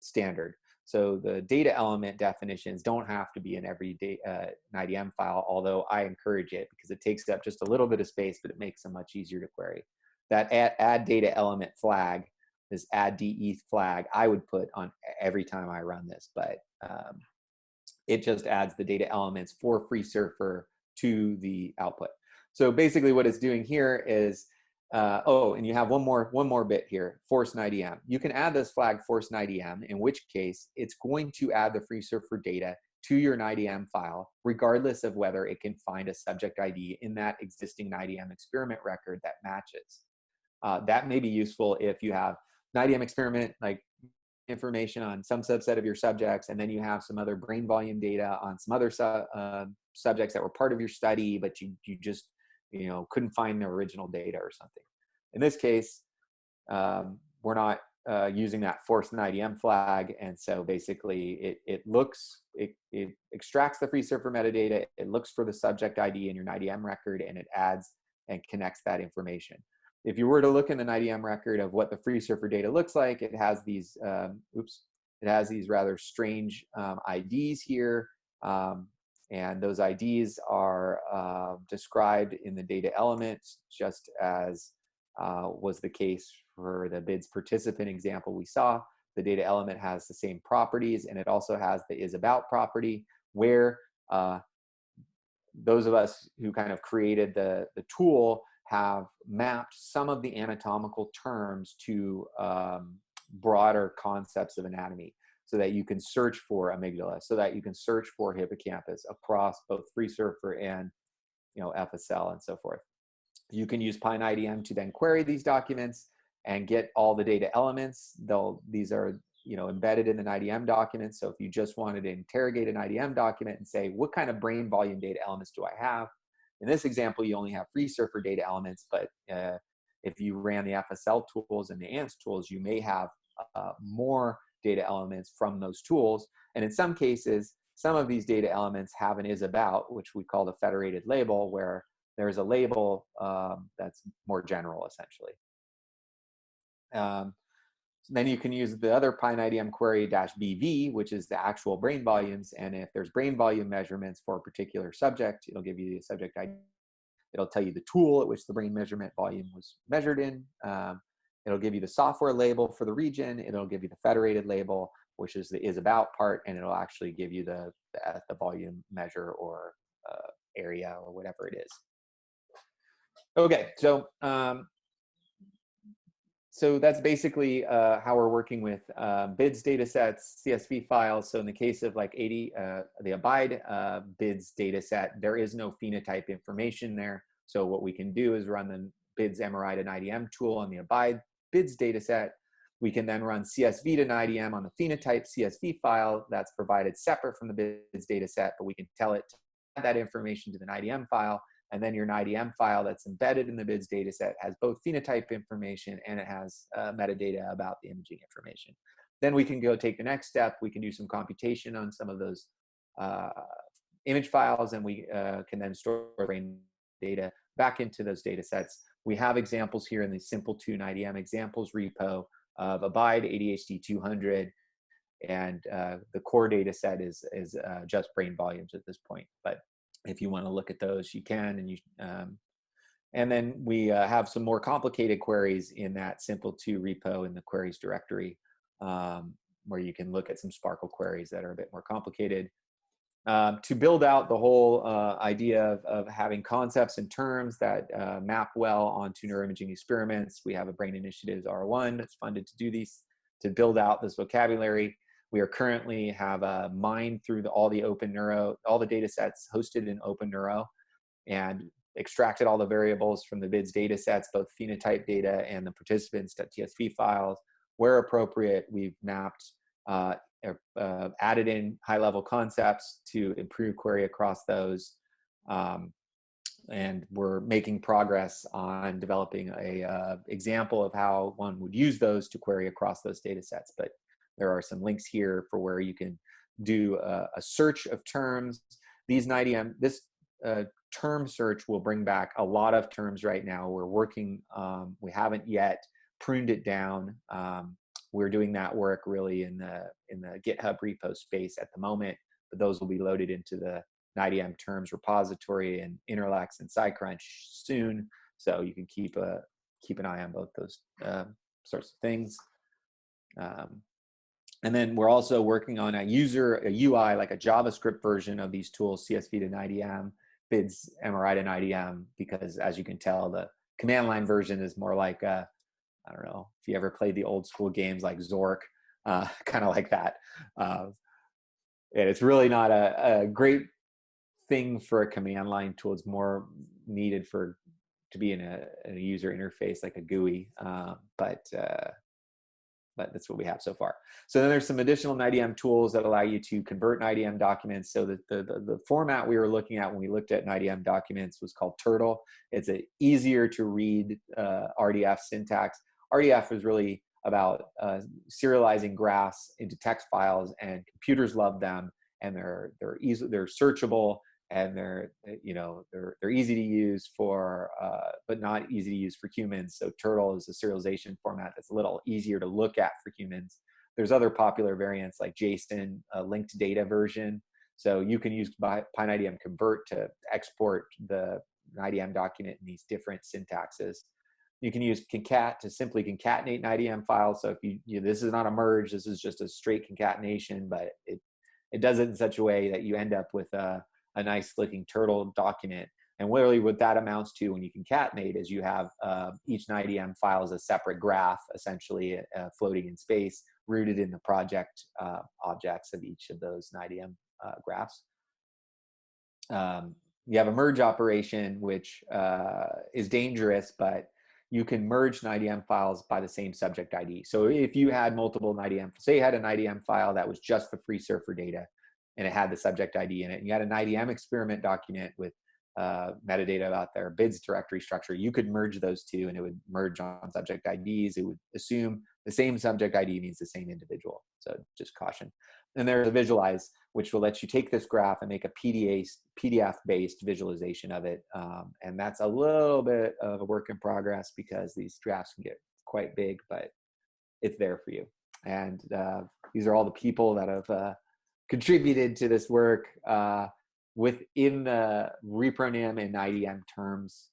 standard. So the data element definitions don't have to be in every NIDM file, although I encourage it because it takes up just a little bit of space, but it makes them much easier to query. That add data element flag this add DE flag I would put on every time I run this, but it just adds the data elements for Freesurfer to the output. So basically what it's doing here is, oh, and you have one more bit here, force NIDM. You can add this flag force NIDM, in which case it's going to add the Freesurfer data to your NIDM file, regardless of whether it can find a subject ID in that existing NIDM experiment record that matches. That may be useful if you have NIDM experiment like information on some subset of your subjects, and then you have some other brain volume data on some other subjects that were part of your study, but you just couldn't find their original data or something. In this case, we're not using that force NIDM flag, and so basically it extracts the Freesurfer metadata, it looks for the subject ID in your NIDM record, and it adds and connects that information. If you were to look in the NIDM record of what the Freesurfer data looks like, it has these rather strange IDs here, and those IDs are described in the data element, just as was the case for the BIDS participant example we saw. The data element has the same properties, and it also has the isAbout property, where those of us who kind of created the tool have mapped some of the anatomical terms to broader concepts of anatomy, so that you can search for amygdala, so that you can search for hippocampus across both Freesurfer and FSL and so forth. You can use PyNIDM to then query these documents and get all the data elements. These are embedded in the NIDM document. So if you just wanted to interrogate an NIDM document and say, what kind of brain volume data elements do I have? In this example, you only have Freesurfer data elements, but if you ran the FSL tools and the ANTS tools, you may have more data elements from those tools. And in some cases, some of these data elements have an isAbout, which we call the federated label, where there's a label that's more general, essentially. Then you can use the other PyNIDM query -BV, which is the actual brain volumes. And if there's brain volume measurements for a particular subject, it'll give you the subject ID. It'll tell you the tool at which the brain measurement volume was measured in. It'll give you the software label for the region. It'll give you the federated label, which is the isAbout part, and it'll actually give you the volume measure or area or whatever it is. Okay, so that's basically how we're working with BIDS data sets, CSV files. So in the case of like the Abide BIDS data set, there is no phenotype information there. So what we can do is run the BIDS MRI to NIDM tool on the Abide BIDS data set. We can then run CSV to NIDM on the phenotype CSV file that's provided separate from the BIDS data set, but we can tell it to add that information to the NIDM file. And then your NIDM file that's embedded in the BIDS dataset has both phenotype information and it has metadata about the imaging information. Then we can go take the next step. We can do some computation on some of those image files, and we can then store brain data back into those datasets. We have examples here in the Simple2 NIDM examples repo of Abide ADHD 200, and the core dataset is just brain volumes at this point. But if you want to look at those, you can, and then we have some more complicated queries in that Simple2 repo in the queries directory, where you can look at some SPARQL queries that are a bit more complicated. To build out the whole idea of having concepts and terms that map well onto neuroimaging experiments, we have a Brain Initiatives R1 that's funded to do these, to build out this vocabulary. We are currently have mined through all the data sets hosted in OpenNeuro, and extracted all the variables from the BIDS data sets, both phenotype data and the participants.tsv files. Where appropriate, we've mapped, added in high-level concepts to improve query across those. And we're making progress on developing a example of how one would use those to query across those data sets. But there are some links here for where you can do a search of terms. This term search will bring back a lot of terms right now. We're working, we haven't yet pruned it down. We're doing that work really in the GitHub repo space at the moment, but those will be loaded into the NIDM-Terms repository and Interlex and SciCrunch soon. So you can keep an eye on both those sorts of things. And then we're also working on a UI, like a JavaScript version of these tools, CSV to NIDM, BIDS, MRI to NIDM, because as you can tell, the command line version is more like, I don't know, if you ever played the old school games like Zork, kind of like that. And it's really not a great thing for a command line tool. It's more needed to be in a user interface like a GUI, but that's what we have so far. So then there's some additional NIDM tools that allow you to convert NIDM documents. So the format we were looking at when we looked at NIDM documents was called Turtle. It's an easier to read RDF syntax. RDF is really about serializing graphs into text files, and computers love them, and they're searchable, and they're easy to use for but not easy to use for humans. So Turtle is a serialization format that's a little easier to look at for humans. There's other popular variants like JSON, linked data version. So you can use PyNIDM convert to export the NIDM document in these different syntaxes. You can use concat to simply concatenate NIDM files. So if this is not a merge, this is just a straight concatenation, but it does it in such a way that you end up with a nice looking Turtle document. And literally what that amounts to when you concatenate is you have each NIDM file is a separate graph, essentially floating in space, rooted in the project objects of each of those NIDM graphs. You have a merge operation, which is dangerous, but you can merge NIDM files by the same subject ID. So if you had multiple NIDM, say you had a NIDM file that was just the Freesurfer data, and it had the subject ID in it, and you had a NIDM experiment document with metadata about their BIDS directory structure, you could merge those two, and it would merge on subject IDs. It would assume the same subject ID means the same individual. So just caution. And there's a visualize, which will let you take this graph and make a PDF-based visualization of it. And that's a little bit of a work in progress because these graphs can get quite big, but it's there for you. And these are all the people that have contributed to this work within the ReproNim and NIDM-Terms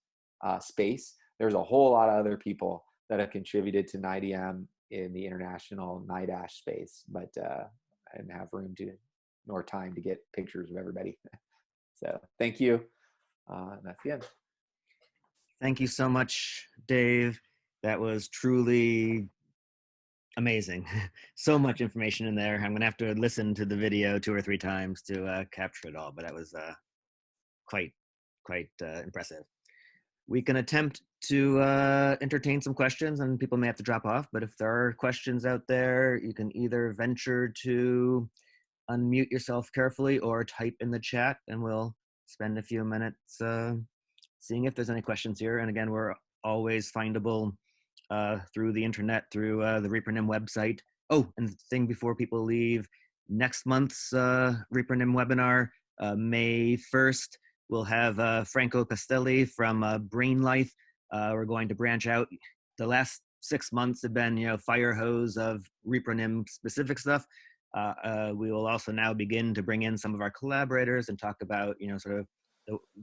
space. There's a whole lot of other people that have contributed to NIDM in the international NIDASH space, but I didn't have room nor time to get pictures of everybody. So thank you. That's the end. Thank you so much, Dave. That was truly amazing. So much information in there. I'm gonna have to listen to the video 2 or 3 times to capture it all, but that was quite impressive. We can attempt to entertain some questions, and people may have to drop off, but if there are questions out there, you can either venture to unmute yourself carefully or type in the chat, and we'll spend a few minutes seeing if there's any questions here. And again, we're always findable through the internet, through the ReproNim website. Oh, and the thing before people leave, next month's ReproNim webinar, May 1st, we'll have Franco Castelli from BrainLife. We're going to branch out. The last 6 months have been, fire hose of ReproNim specific stuff. We will also now begin to bring in some of our collaborators and talk about, sort of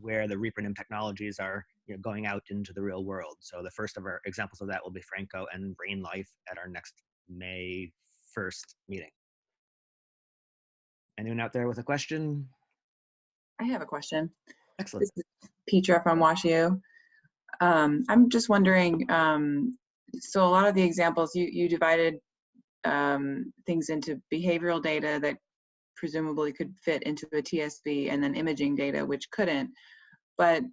where the ReproNim technologies are going out into the real world. So the first of our examples of that will be Franco and BrainLife at our next May 1st meeting. Anyone out there with a question? I have a question. Excellent. This is Petra from WashU. I'm just wondering, so a lot of the examples, you divided things into behavioral data that presumably could fit into a TSV, and then imaging data, which couldn't. But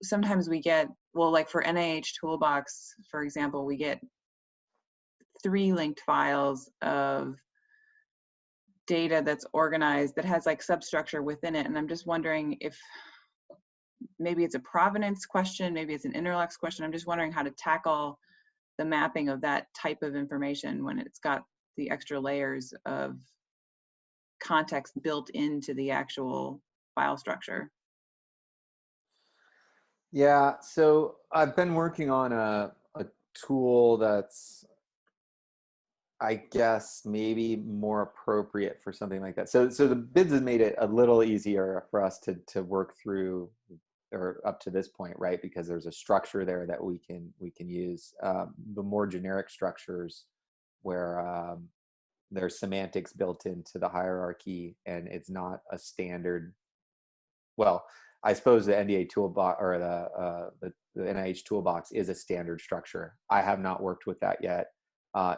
sometimes we get, well, like for NIH Toolbox, for example, we get 3 linked files of data that's organized that has like substructure within it. And I'm just wondering if maybe it's a provenance question, maybe it's an interlex question. I'm just wondering how to tackle the mapping of that type of information when it's got the extra layers of context built into the actual file structure. Yeah, so I've been working on a tool that's, I guess, maybe more appropriate for something like that. So the BIDS has made it a little easier for us to work through, or up to this point, right? Because there's a structure there that we can use. The more generic structures, where there's semantics built into the hierarchy, and it's not a standard. Well, I suppose the NDA toolbox or the NIH toolbox is a standard structure. I have not worked with that yet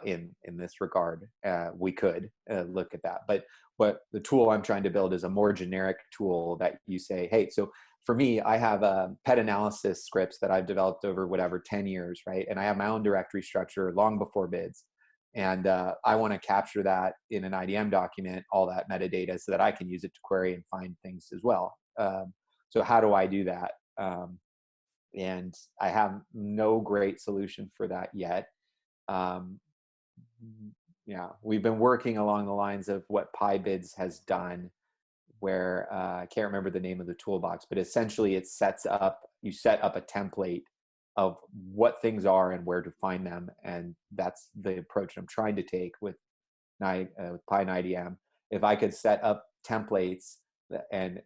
in this regard. We could look at that, but what the tool I'm trying to build is a more generic tool that you say, hey, so for me, I have pet analysis scripts that I've developed over whatever 10 years, right? And I have my own directory structure long before BIDS. And I want to capture that in an IDM document, all that metadata, so that I can use it to query and find things as well. So how do I do that? And I have no great solution for that yet. Yeah, we've been working along the lines of what PyBids has done, where I can't remember the name of the toolbox, but essentially it you set up a template of what things are and where to find them. And that's the approach I'm trying to take with PyNIDM. If I could set up templates and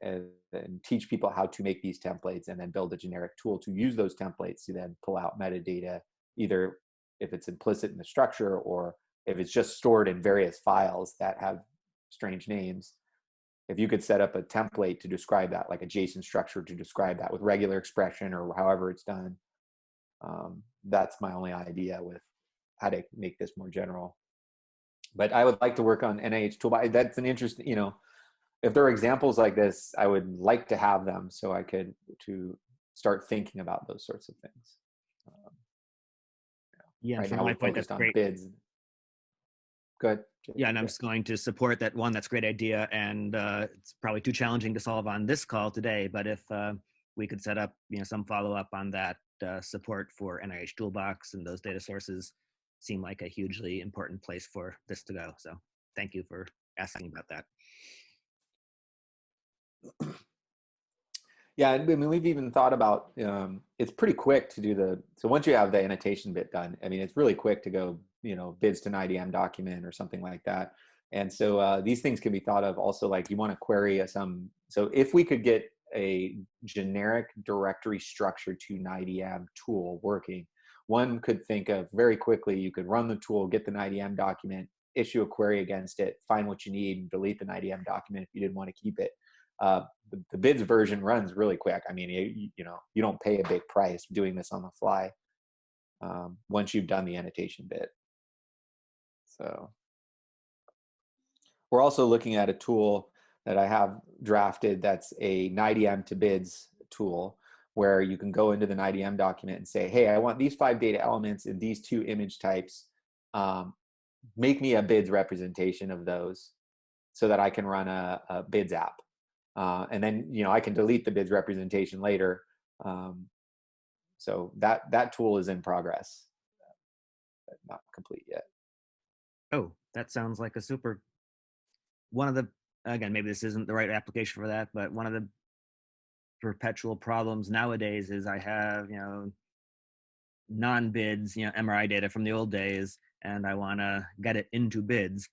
teach people how to make these templates, and then build a generic tool to use those templates to then pull out metadata, either if it's implicit in the structure or if it's just stored in various files that have strange names. If you could set up a template to describe that, like a JSON structure to describe that with regular expression or however it's done, that's my only idea with how to make this more general. But I would like to work on NIH toolbox. That's an interesting, if there are examples like this, I would like to have them so I could start thinking about those sorts of things. Yeah, right from now my we're point, that's focused on great. BIDS. Good. Yeah, and I'm just going to support that. One, that's a great idea, and it's probably too challenging to solve on this call today. But if we could set up, some follow-up on that support for NIH Toolbox, and those data sources seem like a hugely important place for this to go. So thank you for asking about that. Yeah, I mean, we've even thought about, it's pretty quick to do so once you have the annotation bit done, I mean, it's really quick to go, BIDS to NIDM document or something like that. And so these things can be thought of also, like you want to query so if we could get a generic directory structure to NIDM tool working, one could think of very quickly, you could run the tool, get the NIDM document, issue a query against it, find what you need, and delete the NIDM document if you didn't want to keep it. The BIDS version runs really quick. I mean, you don't pay a big price doing this on the fly once you've done the annotation bit. So we're also looking at a tool that I have drafted that's a NIDM to BIDS tool, where you can go into the NIDM document and say, hey, I want these 5 data elements in these 2 image types. Make me a BIDS representation of those so that I can run a BIDS app. And then, I can delete the BIDS representation later. So that tool is in progress, but not complete yet. Oh, that sounds like one of the, again, maybe this isn't the right application for that, but one of the perpetual problems nowadays is I have, non-BIDS, MRI data from the old days, and I want to get it into BIDS.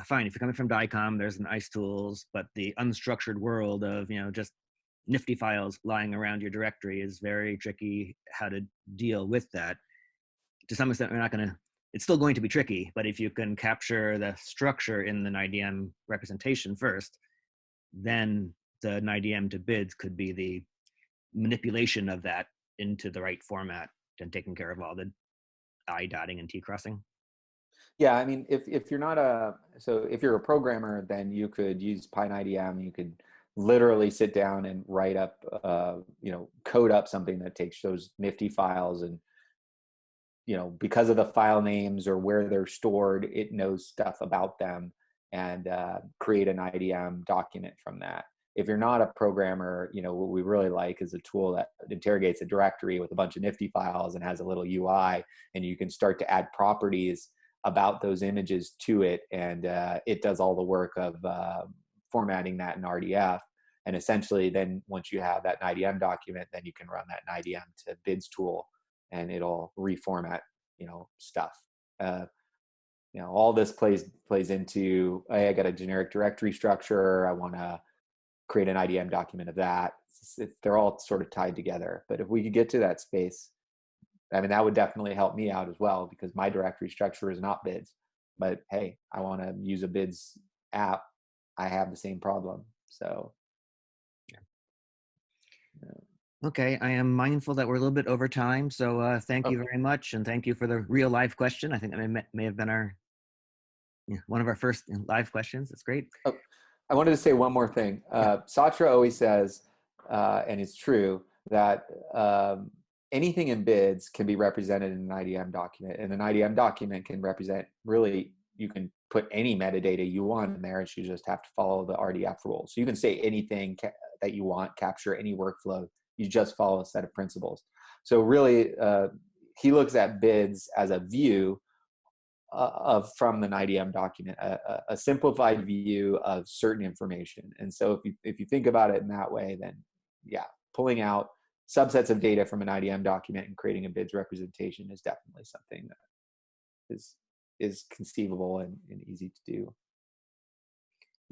Fine, if you're coming from DICOM, there's an ICE tools, but the unstructured world of, just nifty files lying around your directory is very tricky how to deal with that. To some extent, it's still going to be tricky, but if you can capture the structure in the NIDM representation first, then the NIDM to BIDS could be the manipulation of that into the right format and taking care of all the I dotting and T crossing. Yeah, I mean, if you're not if you're a programmer, then you could use PyNIDM. You could literally sit down and write up, code up something that takes those nifty files, and, because of the file names or where they're stored, it knows stuff about them, and create an IDM document from that. If you're not a programmer, what we really like is a tool that interrogates a directory with a bunch of nifty files and has a little UI, and you can start to add properties about those images to it, and it does all the work of formatting that in RDF. And essentially, then once you have that NIDM document, then you can run that NIDM to BIDS tool, and it'll reformat, stuff. All this plays into, hey, I got a generic directory structure. I want to create an IDM document of that. They're all sort of tied together. But if we could get to that space, I mean, that would definitely help me out as well, because my directory structure is not BIDS. but hey, I want to use a BIDS app. I have the same problem. So, Okay, I am mindful that we're a little bit over time, so thank you okay. very much, and thank you for the real live question. I think that may have been our one of our first live questions. That's great. Oh, I wanted to say one more thing. Satra always says, and it's true, that anything in BIDS can be represented in an IDM document, and an IDM document can represent, really, you can put any metadata you want in there, and you just have to follow the RDF rules. So you can say anything that you want, capture any workflow, you just follow a set of principles. So really, he looks at BIDS as a view from the NIDM document, a simplified view of certain information. And so if you think about it in that way, then yeah, pulling out subsets of data from an IDM document and creating a BIDS representation is definitely something that is conceivable and easy to do.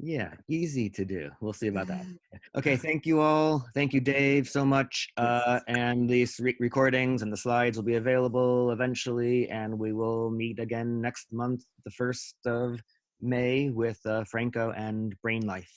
Yeah, easy to do. We'll see about that. Okay, thank you all. Thank you, Dave, so much. And these recordings and the slides will be available eventually, and we will meet again next month, the 1st of May, with Franco and Brain Life.